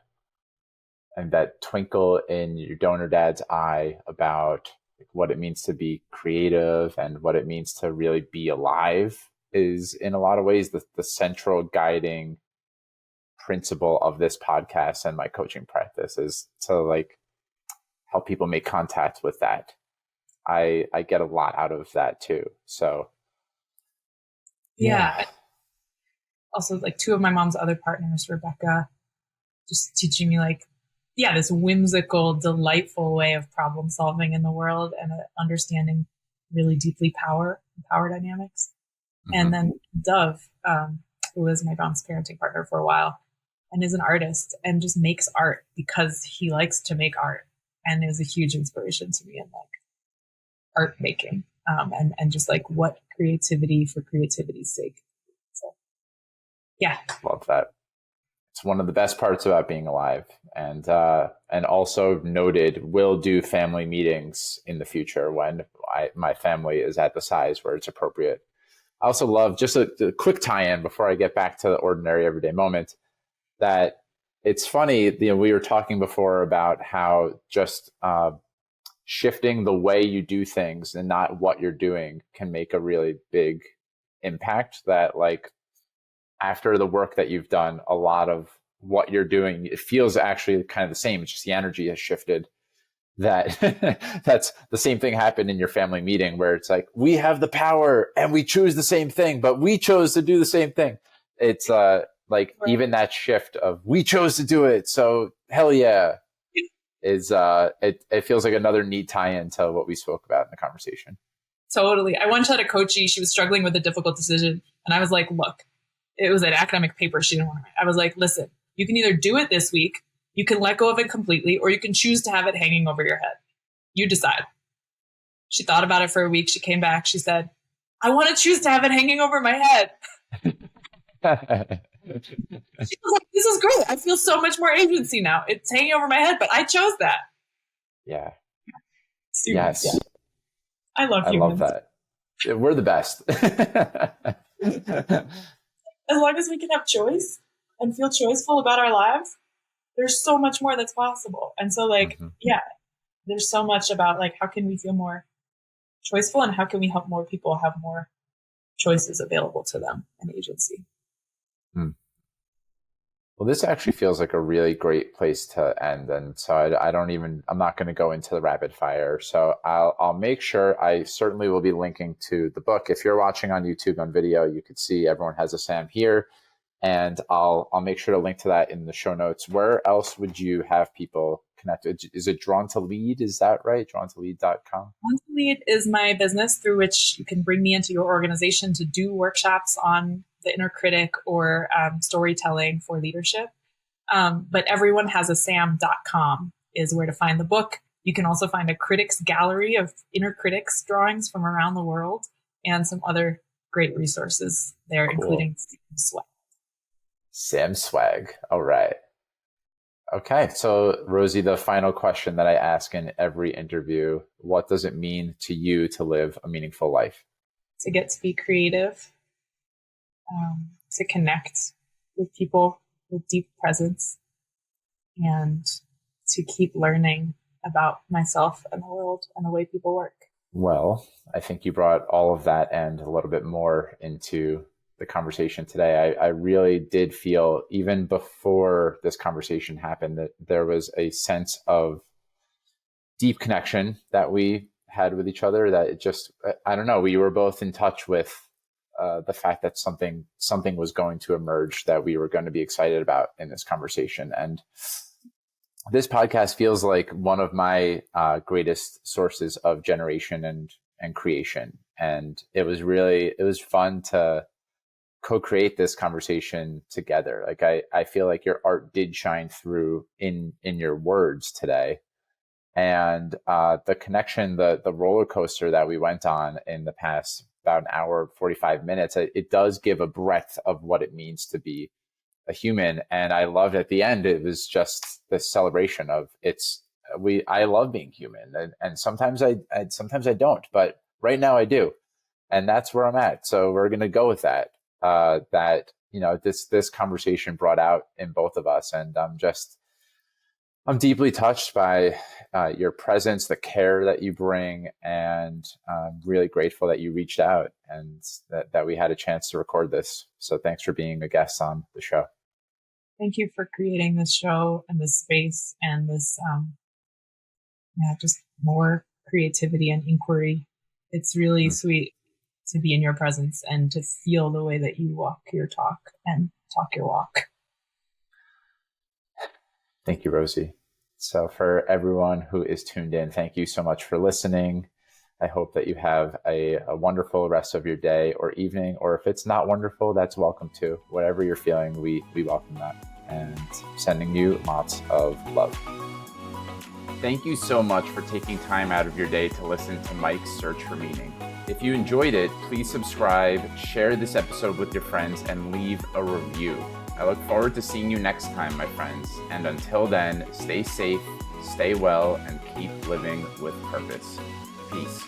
and that twinkle in your donor dad's eye about what it means to be creative and what it means to really be alive, is in a lot of ways the central guiding principle of this podcast and my coaching practice, is to like help people make contact with that. I get a lot out of that too. So yeah. Also, like two of my mom's other partners, Rebecca, just teaching me like, this whimsical, delightful way of problem solving in the world, and understanding really deeply power dynamics. Mm-hmm. And then Dove, who was my mom's parenting partner for a while and is an artist and just makes art because he likes to make art. And it was a huge inspiration to me in like art making, and just like what creativity for creativity's sake. So, yeah. Love that. It's one of the best parts about being alive, and also noted will do family meetings in the future when my family is at the size where it's appropriate. I also love just a quick tie-in before I get back to the ordinary everyday moment, that it's funny, we were talking before about how just shifting the way you do things and not what you're doing can make a really big impact. That like after the work that you've done, a lot of what you're doing, it feels actually kind of the same. It's just the energy has shifted. That that's the same thing happened in your family meeting where it's like, we have the power and we choose the same thing, but we chose to do the same thing. It's like even that shift of we chose to do it, so hell yeah, is it feels like another neat tie-in to what we spoke about in the conversation. Totally. I once had a coachee, she was struggling with a difficult decision, and I was like, look, it was an academic paper she didn't want to write. I was like, listen, you can either do it this week, you can let go of it completely, or you can choose to have it hanging over your head. You decide. She thought about it for a week. She came back. She said, I want to choose to have it hanging over my head. She was like, this is great. I feel so much more agency now. It's hanging over my head, but I chose that. Yeah. Yes. Yeah. I love humans. I love that. We're the best. As long as we can have choice and feel choiceful about our lives, there's so much more that's possible. And so like, yeah, there's so much about like, how can we feel more choiceful and how can we help more people have more choices available to them and agency. Well, this actually feels like a really great place to end. And so I'm not going to go into the rapid fire. So I'll make sure, I certainly will be linking to the book. If you're watching on YouTube on video, you could see everyone has a Sam here. And I'll make sure to link to that in the show notes. Where else would you have people connected? Is it Drawn to Lead? Is that right? DrawnToLead.com? Drawn to Lead is my business through which you can bring me into your organization to do workshops on the inner critic or storytelling for leadership. But everyone has a sam.com is where to find the book. You can also find a critics gallery of inner critics drawings from around the world and some other great resources there, cool. Including Swag. Sam Swag. All right. Okay. So Rosi, the final question that I ask in every interview, what does it mean to you to live a meaningful life? To get to be creative, to connect with people with deep presence, and to keep learning about myself and the world and the way people work. Well, I think you brought all of that and a little bit more into the conversation today. I really did feel, even before this conversation happened, that there was a sense of deep connection that we had with each other, that it just, I don't know, we were both in touch with the fact that something was going to emerge that we were going to be excited about in this conversation. And this podcast feels like one of my greatest sources of generation and creation. And it was fun to co-create this conversation together. Like I feel like your art did shine through in your words today. And the connection, the roller coaster that we went on in the past about an hour, 45 minutes, it does give a breadth of what it means to be a human. And I loved at the end, it was just this celebration of I love being human. And sometimes I don't, but right now I do. And that's where I'm at. So we're going to go with that, this conversation brought out in both of us. And I'm deeply touched by your presence, the care that you bring, and I'm really grateful that you reached out and that we had a chance to record this. So thanks for being a guest on the show. Thank you for creating this show and this space and this, just more creativity and inquiry. It's really sweet to be in your presence and to feel the way that you walk your talk and talk your walk. Thank you, Rosi. So for everyone who is tuned in, thank you so much for listening. I hope that you have a wonderful rest of your day or evening, or if it's not wonderful, that's welcome too. Whatever you're feeling, we welcome that, and sending you lots of love. Thank you so much for taking time out of your day to listen to Mike's Search for Meaning. If you enjoyed it, please subscribe, share this episode with your friends, and leave a review. I look forward to seeing you next time, my friends. And until then, stay safe, stay well, and keep living with purpose. Peace.